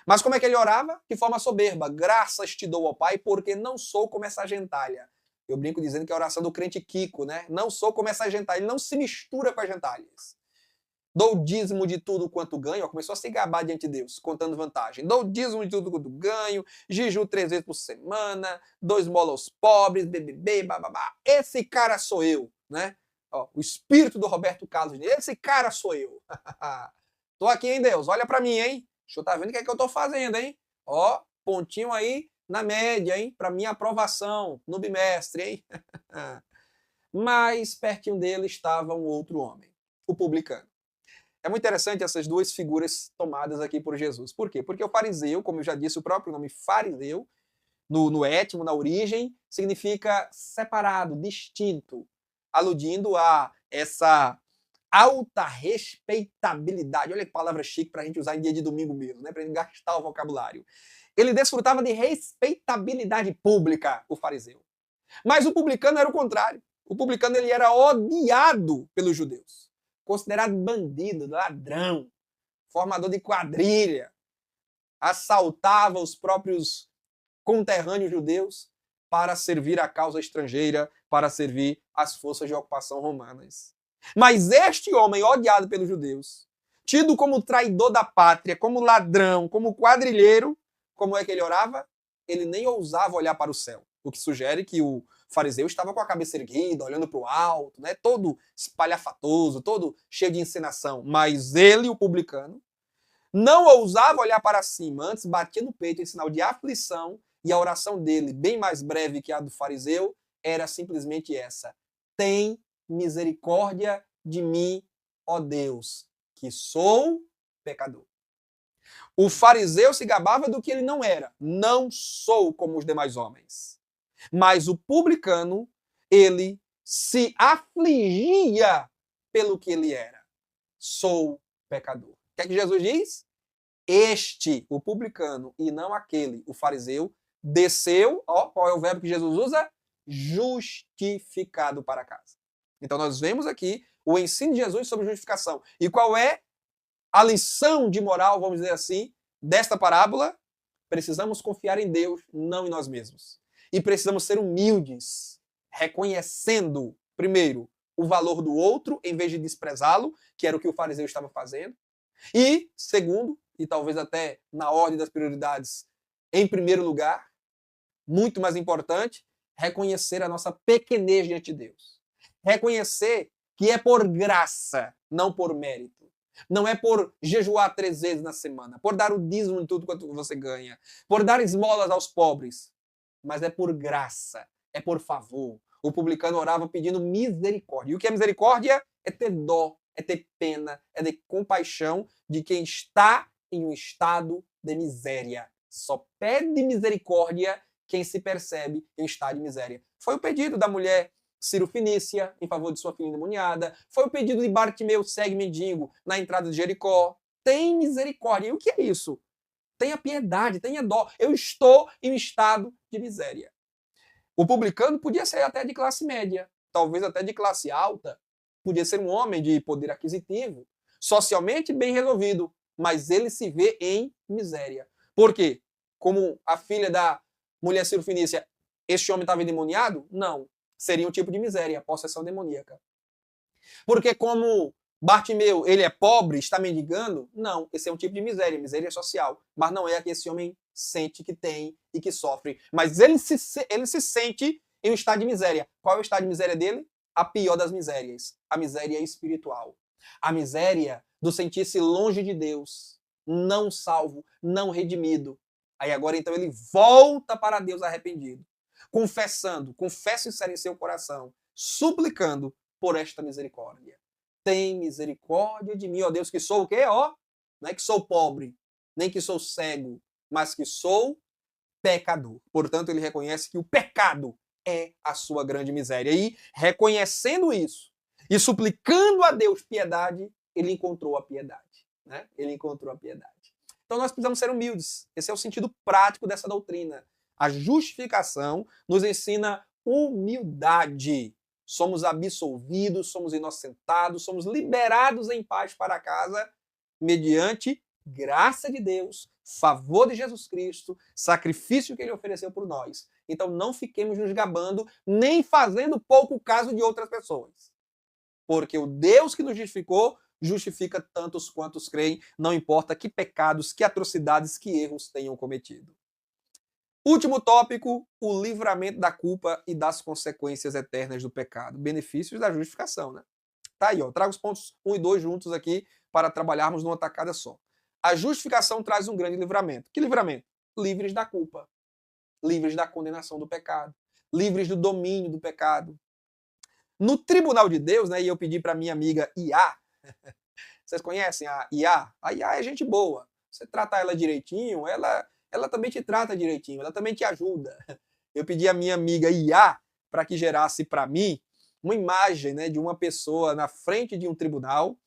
[SPEAKER 1] Mas como é que ele orava? De forma soberba. Graças te dou, ó Pai, porque não sou como essa gentalha. Eu brinco dizendo que é a oração do crente Kiko, né? Não sou como essa gentalha. Ele não se mistura com as gentalhas. Dou o dízimo de tudo quanto ganho. Ó, começou a se gabar diante de Deus, contando vantagem. Dou o dízimo de tudo quanto ganho, jejuo 3 vezes por semana, dou esmola aos pobres, BBB, bababá. Esse cara sou eu, né? Ó, o espírito do Roberto Carlos. Esse cara sou eu. Tô aqui, hein, Deus? Olha pra mim, hein? Deixa eu tá vendo o que é que eu tô fazendo, hein? Ó, pontinho aí na média, hein? Pra minha aprovação no bimestre, hein? Mas pertinho dele estava um outro homem, o publicano. É muito interessante essas duas figuras tomadas aqui por Jesus. Por quê? Porque o fariseu, como eu já disse, o próprio nome fariseu, no étimo, na origem, significa separado, distinto, aludindo a essa alta respeitabilidade. Olha que palavra chique para a gente usar em dia de domingo mesmo, né? Para a gente gastar o vocabulário. Ele desfrutava de respeitabilidade pública, o fariseu. Mas o publicano era o contrário. O publicano ele era odiado pelos judeus. Considerado bandido, ladrão, formador de quadrilha, assaltava os próprios conterrâneos judeus para servir a causa estrangeira, para servir as forças de ocupação romanas. Mas este homem, odiado pelos judeus, tido como traidor da pátria, como ladrão, como quadrilheiro, como é que ele orava? Ele nem ousava olhar para o céu, o que sugere que o fariseu estava com a cabeça erguida, olhando para o alto, né? Todo espalhafatoso, todo cheio de encenação. Mas ele, o publicano, não ousava olhar para cima, antes batia no peito em sinal de aflição, e a oração dele, bem mais breve que a do fariseu, era simplesmente essa: tem misericórdia de mim, ó Deus, que sou pecador. O fariseu se gabava do que ele não era. Não sou como os demais homens. Mas o publicano, ele se afligia pelo que ele era. Sou pecador. O que é que Jesus diz? Este, o publicano, e não aquele, o fariseu, desceu, ó, qual é o verbo que Jesus usa? Justificado para casa. Então nós vemos aqui o ensino de Jesus sobre justificação. E qual é a lição de moral, vamos dizer assim, desta parábola? Precisamos confiar em Deus, não em nós mesmos. E precisamos ser humildes, reconhecendo, primeiro, o valor do outro, em vez de desprezá-lo, que era o que o fariseu estava fazendo. E, segundo, e talvez até na ordem das prioridades, em primeiro lugar, muito mais importante, reconhecer a nossa pequenez diante de Deus. Reconhecer que é por graça, não por mérito. Não é por jejuar 3 vezes na semana, por dar o dízimo de tudo quanto você ganha, por dar esmolas aos pobres, mas é por graça, é por favor. O publicano orava pedindo misericórdia. E o que é misericórdia? É ter dó, é ter pena, é ter compaixão de quem está em um estado de miséria. Só pede misericórdia quem se percebe em estado de miséria. Foi o pedido da mulher Ciro Fenícia, em favor de sua filha endemoniada. Foi o pedido de Bartimeu, cego e mendigo, na entrada de Jericó. Tem misericórdia. E o que é isso? Tenha piedade, tenha dó. Eu estou em um estado de miséria. O publicano podia ser até de classe média, talvez até de classe alta. Podia ser um homem de poder aquisitivo, socialmente bem resolvido, mas ele se vê em miséria. Por quê? Como a filha da mulher Ciro Fenícia, este homem estava endemoniado? Não. Seria um tipo de miséria, possessão demoníaca. Porque como Bartimeu, ele é pobre, está mendigando? Não, esse é um tipo de miséria, miséria social. Mas não é a que esse homem sente que tem e que sofre. Mas ele se sente em um estado de miséria. Qual é o estado de miséria dele? A pior das misérias. A miséria espiritual. A miséria do sentir-se longe de Deus, não salvo, não redimido. Aí agora então ele volta para Deus arrependido, confessando, confessa isso em seu coração, suplicando por esta misericórdia. Tem misericórdia de mim, ó Deus, que sou o quê? Ó, não é que sou pobre, nem que sou cego, mas que sou pecador. Portanto, ele reconhece que o pecado é a sua grande miséria. E reconhecendo isso e suplicando a Deus piedade, ele encontrou a piedade. Né? Ele encontrou a piedade. Então nós precisamos ser humildes. Esse é o sentido prático dessa doutrina. A justificação nos ensina humildade. Somos absolvidos, somos inocentados, somos liberados em paz para casa, mediante graça de Deus, favor de Jesus Cristo, sacrifício que ele ofereceu por nós. Então não fiquemos nos gabando, nem fazendo pouco caso de outras pessoas. Porque o Deus que nos justificou, justifica tantos quantos creem, não importa que pecados, que atrocidades, que erros tenham cometido. Último tópico, o livramento da culpa e das consequências eternas do pecado. Benefícios da justificação, né? Tá aí, ó. Trago os pontos 1 e 2 juntos aqui para trabalharmos numa tacada só. A justificação traz um grande livramento. Que livramento? Livres da culpa. Livres da condenação do pecado. Livres do domínio do pecado. No tribunal de Deus, né, e eu pedi para minha amiga Iá, vocês conhecem a Iá? A Iá é gente boa. Você trata ela direitinho, ela também te trata direitinho, ela também te ajuda. Eu pedi à minha amiga Iá para que gerasse para mim uma imagem, né, de uma pessoa na frente de um tribunal,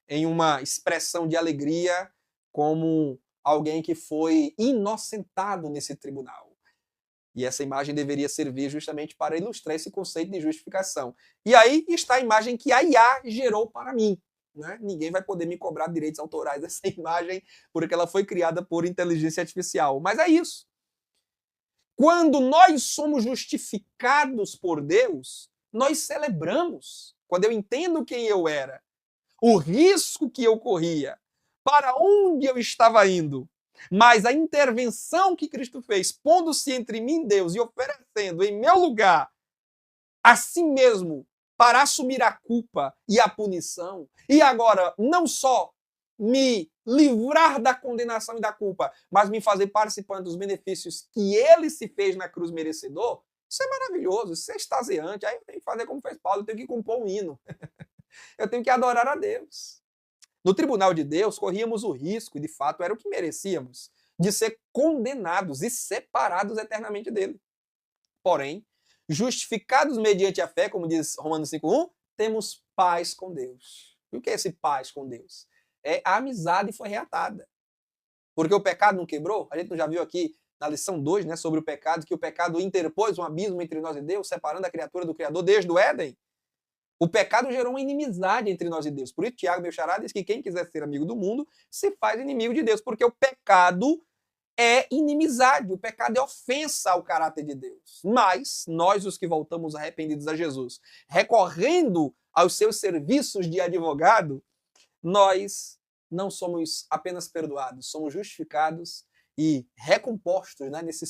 [SPEAKER 1] em uma expressão de alegria, como alguém que foi inocentado nesse tribunal. E essa imagem deveria servir justamente para ilustrar esse conceito de justificação. E aí está a imagem que a IA gerou para mim. Né? Ninguém vai poder me cobrar direitos autorais dessa imagem, porque ela foi criada por inteligência artificial. Mas é isso. Quando nós somos justificados por Deus, nós celebramos. Quando eu entendo quem eu era, o risco que eu corria, para onde eu estava indo, mas a intervenção que Cristo fez, pondo-se entre mim e Deus e oferecendo em meu lugar a si mesmo para assumir a culpa e a punição, e agora não só me livrar da condenação e da culpa, mas me fazer participante dos benefícios que ele se fez na cruz merecedor, isso é maravilhoso, isso é extasiante. Aí eu tenho que fazer como fez Paulo, eu tenho que compor um hino. Eu tenho que adorar a Deus. No tribunal de Deus, corríamos o risco, e de fato era o que merecíamos, de ser condenados e separados eternamente dele. Porém, justificados mediante a fé, como diz Romanos 5:1, temos paz com Deus. E o que é esse paz com Deus? É a amizade foi reatada. Porque o pecado não quebrou? A gente já viu aqui na lição 2, né, sobre o pecado, que o pecado interpôs um abismo entre nós e Deus, separando a criatura do Criador desde o Éden. O pecado gerou uma inimizade entre nós e Deus. Por isso, Tiago, meu xará, diz que quem quiser ser amigo do mundo se faz inimigo de Deus, porque o pecado é inimizade, o pecado é ofensa ao caráter de Deus. Mas nós, os que voltamos arrependidos a Jesus, recorrendo aos seus serviços de advogado, nós não somos apenas perdoados, somos justificados e recompostos, né, nesse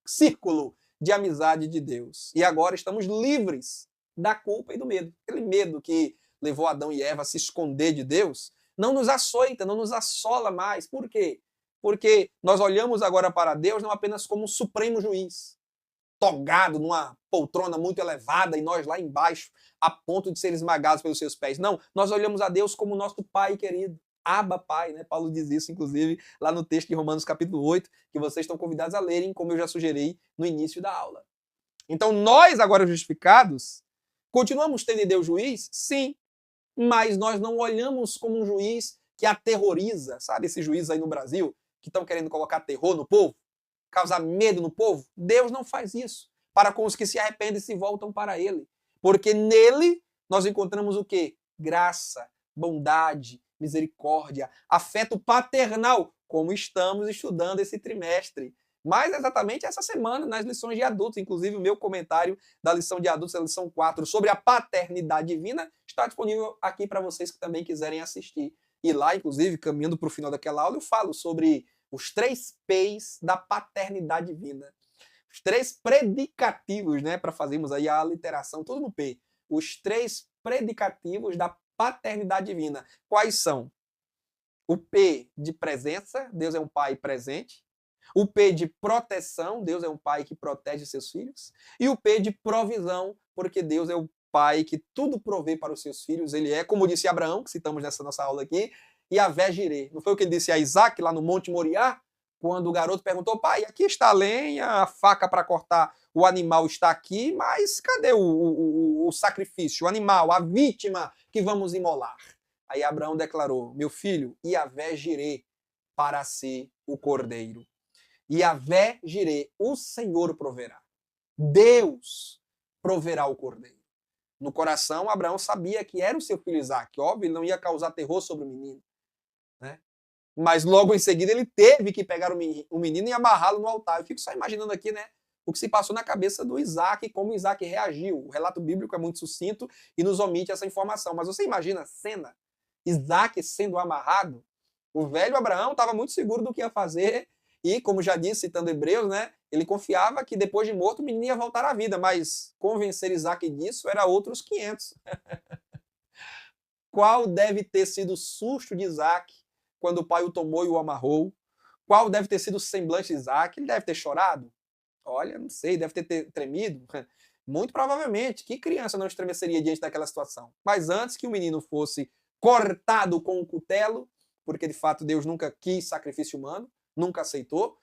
[SPEAKER 1] círculo de amizade de Deus. E agora estamos livres da culpa e do medo. Aquele medo que levou Adão e Eva a se esconder de Deus, não nos açoita, não nos assola mais. Por quê? Porque nós olhamos agora para Deus não apenas como um supremo juiz, togado numa poltrona muito elevada e nós lá embaixo, a ponto de ser esmagados pelos seus pés. Não, nós olhamos a Deus como nosso Pai querido. Abba, Pai, né? Paulo diz isso, inclusive, lá no texto de Romanos capítulo 8, que vocês estão convidados a lerem, como eu já sugeri no início da aula. Então, nós, agora justificados, continuamos tendo em Deus juiz? Sim, mas nós não olhamos como um juiz que aterroriza, sabe? Esse juiz aí no Brasil, que estão querendo colocar terror no povo, causar medo no povo. Deus não faz isso para com os que se arrependem e se voltam para Ele. Porque nele nós encontramos o quê? Graça, bondade, misericórdia, afeto paternal, como estamos estudando esse trimestre. Mais exatamente essa semana, nas lições de adultos. Inclusive, o meu comentário da lição de adultos, a lição 4, sobre a paternidade divina, está disponível aqui para vocês que também quiserem assistir. E lá, inclusive, caminhando para o final daquela aula, eu falo sobre os 3 P's da paternidade divina. Os 3 predicativos, né, para fazermos aí a aliteração, tudo no P. Os 3 predicativos da paternidade divina. Quais são? O P de presença, Deus é um pai presente. O P de proteção, Deus é um pai que protege seus filhos. E o P de provisão, porque Deus é o pai que tudo provê para os seus filhos. Ele é, como disse Abraão, que citamos nessa nossa aula aqui, Yavé Jireh. Não foi o que ele disse a Isaac lá no Monte Moriá? Quando o garoto perguntou, pai, aqui está a lenha, a faca para cortar o animal está aqui, mas cadê o sacrifício, o animal, a vítima que vamos imolar? Aí Abraão declarou, meu filho, Yavé Jireh, para si o cordeiro. Yavé Jireh, o Senhor proverá. Deus proverá o cordeiro. No coração, Abraão sabia que era o seu filho Isaque. Óbvio, ele não ia causar terror sobre o menino. Né? Mas logo em seguida ele teve que pegar o menino e amarrá-lo no altar. Eu fico só imaginando aqui, né, o que se passou na cabeça do Isaque e como Isaque reagiu. O relato bíblico é muito sucinto e nos omite essa informação. Mas você imagina a cena? Isaque sendo amarrado? O velho Abraão estava muito seguro do que ia fazer e, como já disse, citando Hebreus, né, ele confiava que depois de morto o menino ia voltar à vida, mas convencer Isaque disso era outros 500. Qual deve ter sido o susto de Isaque quando o pai o tomou e o amarrou? Qual deve ter sido o semblante de Isaque? Ele deve ter chorado? Olha, não sei, deve ter tremido. Muito provavelmente. Que criança não estremeceria diante daquela situação? Mas antes que o menino fosse cortado com um cutelo, porque de fato Deus nunca quis sacrifício humano, nunca aceitou,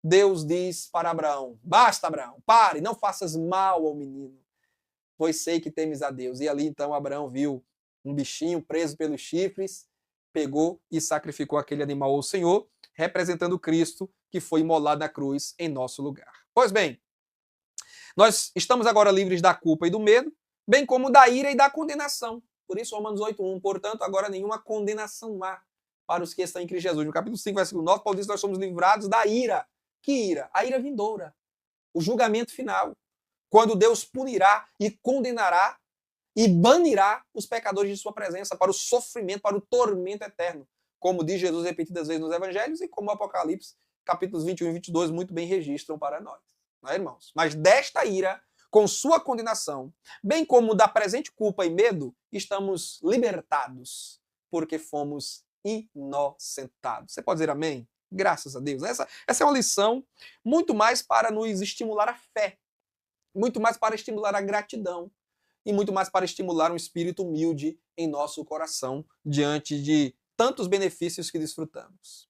[SPEAKER 1] Deus diz para Abraão, basta Abraão, pare, não faças mal ao menino, pois sei que temes a Deus. E ali então Abraão viu um bichinho preso pelos chifres, pegou e sacrificou aquele animal ao Senhor, representando Cristo que foi imolado na cruz em nosso lugar. Pois bem, nós estamos agora livres da culpa e do medo, bem como da ira e da condenação. Por isso, Romanos 8:1, portanto, agora nenhuma condenação há para os que estão em Cristo Jesus. No capítulo 5, versículo 9, Paulo diz que nós somos livrados da ira. Que ira? A ira vindoura. O julgamento final. Quando Deus punirá e condenará e banirá os pecadores de sua presença para o sofrimento, para o tormento eterno. Como diz Jesus repetidas vezes nos evangelhos e como o Apocalipse, capítulos 21 e 22, muito bem registram para nós. Não é, irmãos? Mas desta ira, com sua condenação, bem como da presente culpa e medo, estamos libertados, porque fomos inocentados. Você pode dizer amém? Graças a Deus. Essa é uma lição muito mais para nos estimular a fé, muito mais para estimular a gratidão e muito mais para estimular um espírito humilde em nosso coração diante de tantos benefícios que desfrutamos.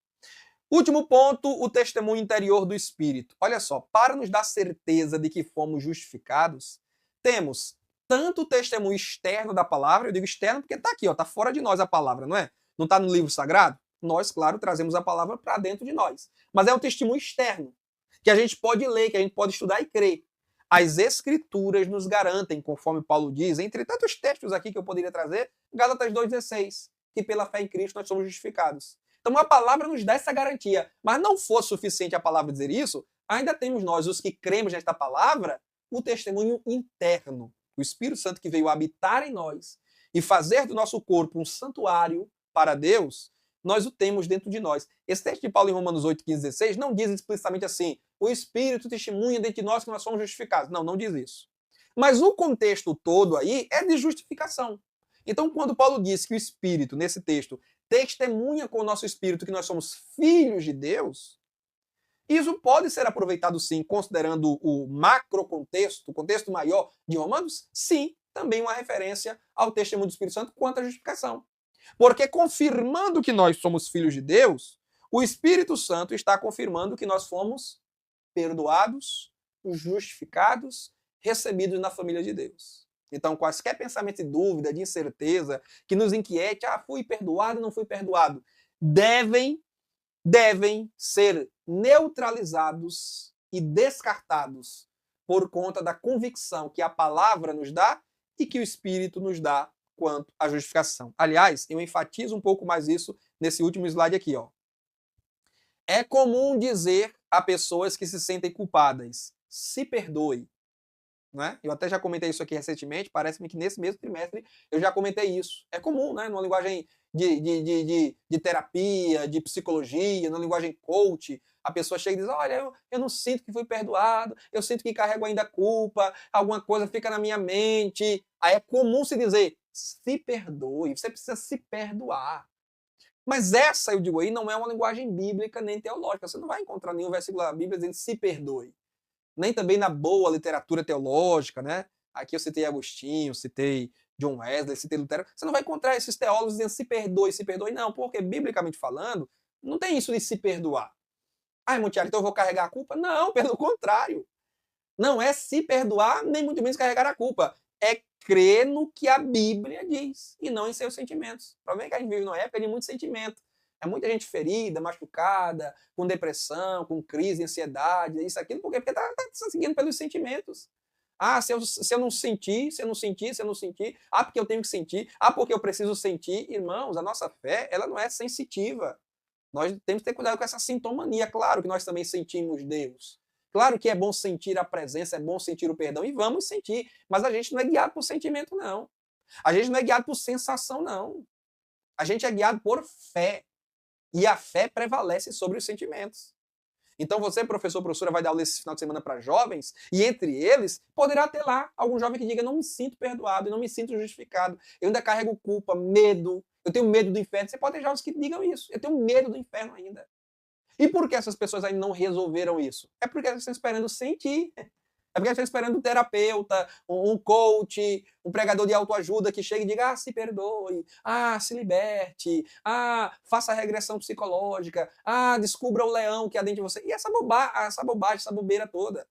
[SPEAKER 1] Último ponto, o testemunho interior do Espírito. Olha só, para nos dar certeza de que fomos justificados, temos tanto o testemunho externo da palavra, eu digo externo porque está aqui, está fora de nós a palavra, não é? Não está no livro sagrado? Nós, claro, trazemos a palavra para dentro de nós. Mas é um testemunho externo, que a gente pode ler, que a gente pode estudar e crer. As Escrituras nos garantem, conforme Paulo diz, entre tantos textos aqui que eu poderia trazer, Gálatas 2,16, que pela fé em Cristo nós somos justificados. Então a palavra nos dá essa garantia. Mas não fosse suficiente a palavra dizer isso, ainda temos nós, os que cremos nesta palavra, o testemunho interno. O Espírito Santo que veio habitar em nós e fazer do nosso corpo um santuário para Deus, nós o temos dentro de nós. Esse texto de Paulo em Romanos 8, 15, 16 não diz explicitamente assim, o Espírito testemunha dentro de nós que nós somos justificados. Não, não diz isso. Mas o contexto todo aí é de justificação. Então, quando Paulo diz que o Espírito, nesse texto, testemunha com o nosso espírito que nós somos filhos de Deus, isso pode ser aproveitado sim, considerando o macro contexto, o contexto maior de Romanos, sim, também uma referência ao testemunho do Espírito Santo quanto à justificação. Porque confirmando que nós somos filhos de Deus, o Espírito Santo está confirmando que nós fomos perdoados, justificados, recebidos na família de Deus. Então, quaisquer pensamento de dúvida, de incerteza, que nos inquiete, fui perdoado, não fui perdoado, devem ser neutralizados e descartados por conta da convicção que a palavra nos dá e que o Espírito nos dá quanto à justificação. Aliás, eu enfatizo um pouco mais isso nesse último slide aqui, ó. É comum dizer a pessoas que se sentem culpadas, se perdoe. Né? Eu até já comentei isso aqui recentemente, parece-me que nesse mesmo trimestre eu já comentei isso. É comum, né? Numa linguagem de terapia, de psicologia, numa linguagem coach, a pessoa chega e diz, olha, eu não sinto que fui perdoado, eu sinto que carrego ainda culpa, alguma coisa fica na minha mente. Aí é comum se dizer, se perdoe, você precisa se perdoar. Mas essa, eu digo aí, não é uma linguagem bíblica nem teológica. Você não vai encontrar nenhum versículo da Bíblia dizendo se perdoe. Nem também na boa literatura teológica, né? Aqui eu citei Agostinho, citei John Wesley, citei Lutero. Você não vai encontrar esses teólogos dizendo se perdoe, não, porque biblicamente falando, não tem isso de se perdoar. Irmão Tiago, então eu vou carregar a culpa? Não, pelo contrário. Não é se perdoar, nem muito menos carregar a culpa. É crer no que a Bíblia diz e não em seus sentimentos. O problema é que a gente vive numa época de muito sentimento. É muita gente ferida, machucada, com depressão, com crise, ansiedade, isso, aquilo, porque está seguindo pelos sentimentos. Se eu não sentir, porque eu tenho que sentir, porque eu preciso sentir. Irmãos, a nossa fé, ela não é sensitiva. Nós temos que ter cuidado com essa sintomania. Claro que nós também sentimos Deus. Claro que é bom sentir a presença, é bom sentir o perdão, e vamos sentir. Mas a gente não é guiado por sentimento, não. A gente não é guiado por sensação, não. A gente é guiado por fé. E a fé prevalece sobre os sentimentos. Então você, professor, professora, vai dar aula esse final de semana para jovens, e entre eles poderá ter lá algum jovem que diga, não me sinto perdoado, não me sinto justificado, eu ainda carrego culpa, medo, eu tenho medo do inferno. Você pode ter jovens que digam isso, eu tenho medo do inferno ainda. E por que essas pessoas ainda não resolveram isso? É porque elas estão esperando sentir. É porque elas estão esperando um terapeuta, um coach, um pregador de autoajuda que chegue e diga, se perdoe, se liberte, faça a regressão psicológica, descubra o leão que há dentro de você. E essa bobagem, essa bobeira toda.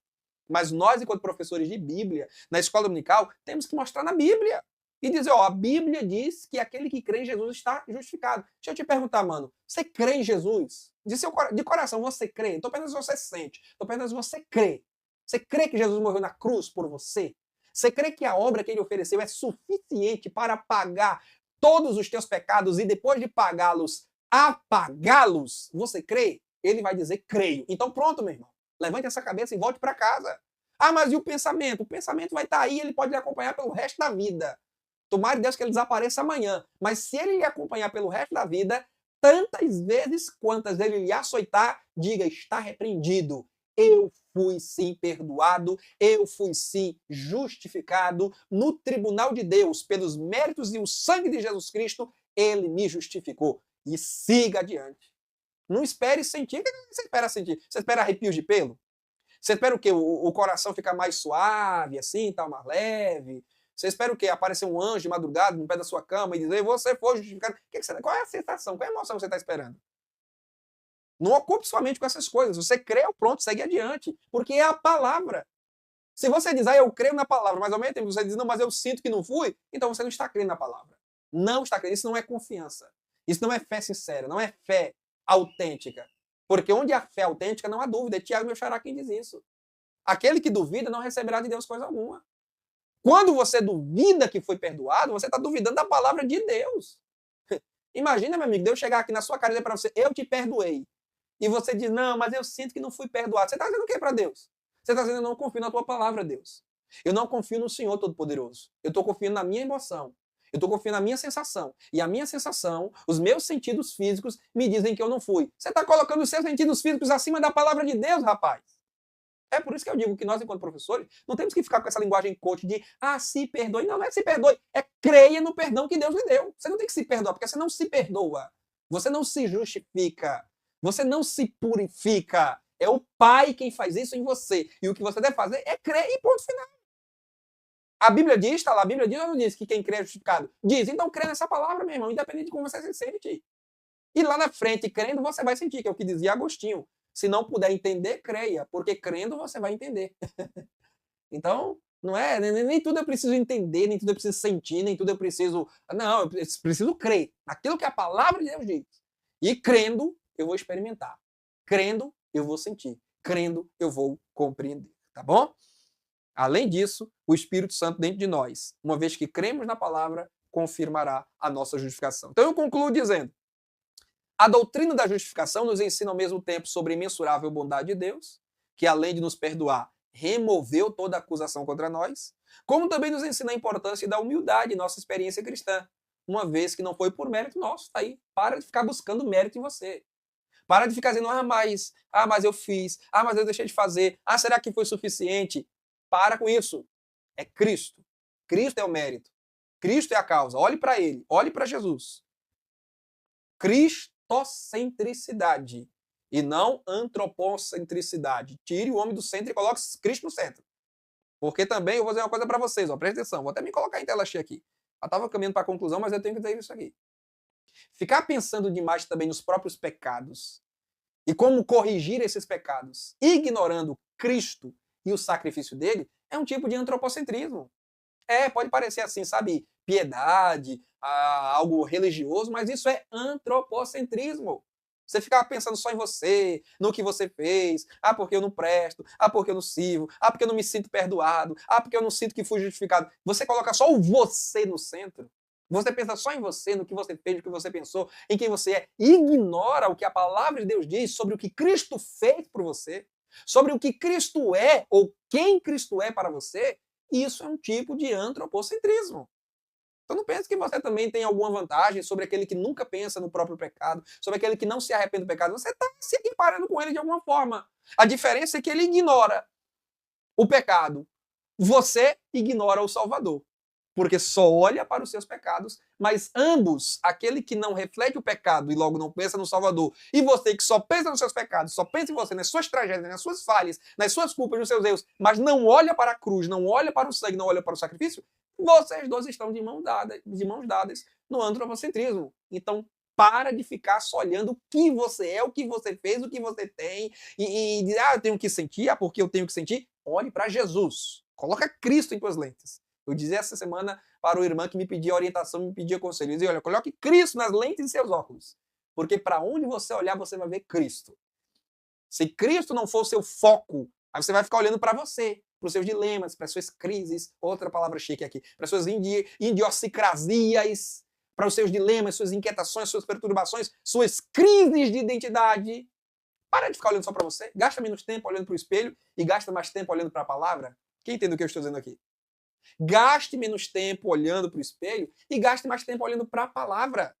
[SPEAKER 1] Mas nós, enquanto professores de Bíblia, na escola dominical, temos que mostrar na Bíblia. E dizer, a Bíblia diz que aquele que crê em Jesus está justificado. Deixa eu te perguntar, mano, você crê em Jesus? De coração, você crê? Não estou perguntando se você sente, estou perguntando se você crê. Você crê que Jesus morreu na cruz por você? Você crê que a obra que ele ofereceu é suficiente para pagar todos os teus pecados e depois de pagá-los, apagá-los? Você crê? Ele vai dizer, creio. Então pronto, meu irmão. Levante essa cabeça e volte para casa. Mas e o pensamento? O pensamento vai estar aí, ele pode lhe acompanhar pelo resto da vida. Tomara Deus que ele desapareça amanhã. Mas se ele lhe acompanhar pelo resto da vida, tantas vezes quantas ele lhe açoitar, diga, está repreendido. Eu fui sim perdoado, eu fui sim justificado no tribunal de Deus, pelos méritos e o sangue de Jesus Cristo, ele me justificou. E siga adiante. Não espere sentir. O que você espera sentir? Você espera arrepios de pelo? Você espera o quê? O coração ficar mais suave, assim, tal, mais leve? Você espera o quê? Aparecer um anjo de madrugada no pé da sua cama e dizer, você foi justificado. Qual é a sensação? Qual é a emoção que você está esperando? Não ocupe sua mente com essas coisas. Você crê, pronto, segue adiante. Porque é a palavra. Se você diz, eu creio na palavra, mas ao mesmo tempo você diz, não, mas eu sinto que não fui, então você não está crendo na palavra. Não está crendo. Isso não é confiança. Isso não é fé sincera, não é fé autêntica. Porque onde há fé autêntica, não há dúvida. É Tiago, meu xará, quem diz isso. Aquele que duvida não receberá de Deus coisa alguma. Quando você duvida que foi perdoado, você está duvidando da palavra de Deus. Imagina, meu amigo, Deus chegar aqui na sua cara e dizer para você, eu te perdoei. E você diz, não, mas eu sinto que não fui perdoado. Você está dizendo o que para Deus? Você está dizendo, eu não confio na tua palavra, Deus. Eu não confio no Senhor Todo-Poderoso. Eu estou confiando na minha emoção. Eu estou confiando na minha sensação. E a minha sensação, os meus sentidos físicos me dizem que eu não fui. Você está colocando os seus sentidos físicos acima da palavra de Deus, rapaz. É por isso que eu digo que nós, enquanto professores, não temos que ficar com essa linguagem coach de se perdoe. Não, não é se perdoe. É creia no perdão que Deus lhe deu. Você não tem que se perdoar, porque você não se perdoa. Você não se justifica. Você não se purifica. É o Pai quem faz isso em você. E o que você deve fazer é crer e ponto final. A Bíblia diz, está lá, a Bíblia diz ou não diz que quem crê é justificado? Diz, então crê nessa palavra, meu irmão, independente de como você se sente. E lá na frente, crendo, você vai sentir, que é o que dizia Agostinho. Se não puder entender, creia, porque crendo você vai entender. Então, não é, nem tudo eu preciso entender, nem tudo eu preciso sentir, nem tudo eu preciso. Não, eu preciso crer naquilo que a palavra de Deus diz. E crendo, eu vou experimentar. Crendo, eu vou sentir. Crendo, eu vou compreender. Tá bom? Além disso, o Espírito Santo dentro de nós, uma vez que cremos na palavra, confirmará a nossa justificação. Então eu concluo dizendo: a doutrina da justificação nos ensina ao mesmo tempo sobre a imensurável bondade de Deus, que além de nos perdoar, removeu toda acusação contra nós, como também nos ensina a importância da humildade em nossa experiência cristã, uma vez que não foi por mérito nosso. Tá aí. Para de ficar buscando mérito em você. Para de ficar dizendo, mas eu fiz, mas eu deixei de fazer, será que foi suficiente? Para com isso. É Cristo. Cristo é o mérito. Cristo é a causa. Olhe para ele, olhe para Jesus. Cristocentricidade e não antropocentricidade. Tire o homem do centro e coloque Cristo no centro. Porque também eu vou dizer uma coisa para vocês, presta atenção, vou até me colocar em tela cheia aqui. Eu estava caminhando para a conclusão, mas eu tenho que dizer isso aqui. Ficar pensando demais também nos próprios pecados e como corrigir esses pecados, ignorando Cristo e o sacrifício dele, é um tipo de antropocentrismo. Pode parecer assim, sabe, piedade, algo religioso, mas isso é antropocentrismo. Você ficar pensando só em você, no que você fez, porque eu não presto, porque eu não sirvo, porque eu não me sinto perdoado, porque eu não sinto que fui justificado. Você coloca só o você no centro. Você pensa só em você, no que você fez, no que você pensou, em quem você é. Ignora o que a palavra de Deus diz sobre o que Cristo fez por você, sobre o que Cristo é ou quem Cristo é para você. Isso é um tipo de antropocentrismo. Então não pense que você também tem alguma vantagem sobre aquele que nunca pensa no próprio pecado, sobre aquele que não se arrepende do pecado. Você está se equiparando com ele de alguma forma. A diferença é que ele ignora o pecado. Você ignora o Salvador. Porque só olha para os seus pecados, mas ambos, aquele que não reflete o pecado e logo não pensa no Salvador, e você que só pensa nos seus pecados, só pensa em você, nas suas tragédias, nas suas falhas, nas suas culpas, nos seus erros, mas não olha para a cruz, não olha para o sangue, não olha para o sacrifício, vocês dois estão de mãos dadas no antropocentrismo. Então, para de ficar só olhando o que você é, o que você fez, o que você tem, e dizer, eu tenho que sentir, porque eu tenho que sentir. Olhe para Jesus. Coloca Cristo em tuas lentes. Eu dizia essa semana para o irmão que me pedia orientação, me pedia conselho. Eu dizia, olha, coloque Cristo nas lentes de seus óculos. Porque para onde você olhar, você vai ver Cristo. Se Cristo não for o seu foco, aí você vai ficar olhando para você, para os seus dilemas, para as suas crises, outra palavra chique aqui, para as suas idiosincrasias, para os seus dilemas, suas inquietações, suas perturbações, suas crises de identidade. Para de ficar olhando só para você. Gasta menos tempo olhando para o espelho e gasta mais tempo olhando para a palavra. Quem entende o que eu estou dizendo aqui? Gaste menos tempo olhando para o espelho e gaste mais tempo olhando para a palavra.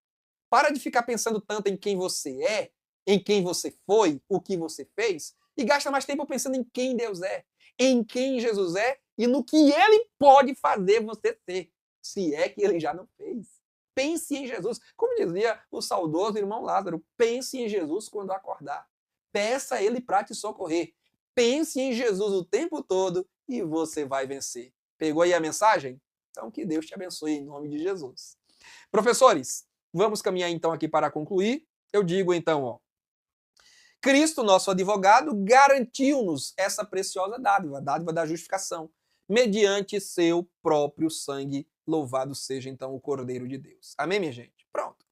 [SPEAKER 1] Para de ficar pensando tanto em quem você é, em quem você foi, o que você fez, e gasta mais tempo pensando em quem Deus é, em quem Jesus é e no que ele pode fazer você ser, se é que ele já não fez. Pense em Jesus. Como dizia o saudoso irmão Lázaro, pense em Jesus quando acordar. Peça a ele para te socorrer. Pense em Jesus o tempo todo e você vai vencer. Pegou aí a mensagem? Então que Deus te abençoe em nome de Jesus. Professores, vamos caminhar então aqui para concluir. Eu digo então, Cristo, nosso advogado, garantiu-nos essa preciosa dádiva, a dádiva da justificação, mediante seu próprio sangue. Louvado seja então o Cordeiro de Deus. Amém, minha gente? Pronto.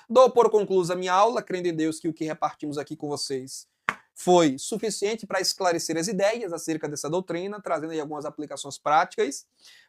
[SPEAKER 1] Dou por conclusa a minha aula, crendo em Deus que o que repartimos aqui com vocês foi suficiente para esclarecer as ideias acerca dessa doutrina, trazendo aí algumas aplicações práticas.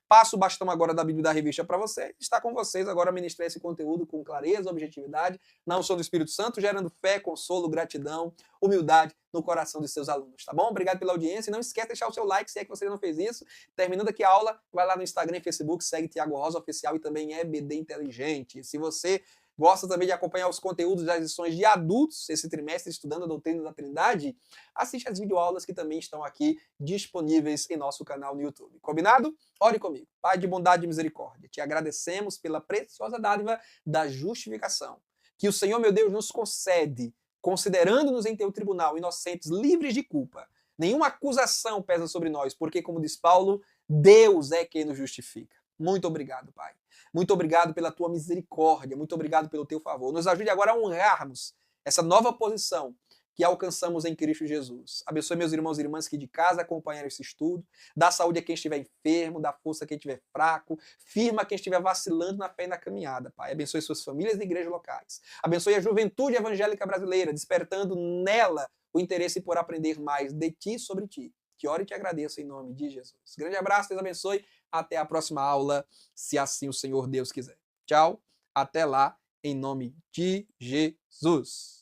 [SPEAKER 1] Passo o bastão agora da Bíblia da Revista para você. Está com vocês agora ministrar esse conteúdo com clareza, objetividade, na unção do Espírito Santo, gerando fé, consolo, gratidão, humildade no coração de seus alunos, tá bom? Obrigado pela audiência. E não esquece de deixar o seu like se é que você não fez isso. Terminando aqui a aula, vai lá no Instagram e Facebook, segue Tiago Rosa Oficial e também EBD Inteligente. Se você gosta também de acompanhar os conteúdos das lições de adultos esse trimestre, estudando a doutrina da Trindade, assiste as videoaulas que também estão aqui disponíveis em nosso canal no YouTube. Combinado? Ore comigo. Pai de bondade e misericórdia, te agradecemos pela preciosa dádiva da justificação. que o Senhor, meu Deus, nos concede, considerando-nos em teu tribunal inocentes, livres de culpa. Nenhuma acusação pesa sobre nós, porque, como diz Paulo, Deus é quem nos justifica. Muito obrigado, Pai. Muito obrigado pela tua misericórdia, muito obrigado pelo teu favor. Nos ajude agora a honrarmos essa nova posição que alcançamos em Cristo Jesus. Abençoe meus irmãos e irmãs que de casa acompanharam esse estudo. Dá saúde a quem estiver enfermo, dá força a quem estiver fraco, firma quem estiver vacilando na fé e na caminhada, Pai. Abençoe suas famílias e igrejas locais. Abençoe a juventude evangélica brasileira, despertando nela o interesse por aprender mais de ti sobre ti. Que oro e te agradeço em nome de Jesus. Grande abraço, Deus abençoe. Até a próxima aula, se assim o Senhor Deus quiser. Tchau, até lá, em nome de Jesus.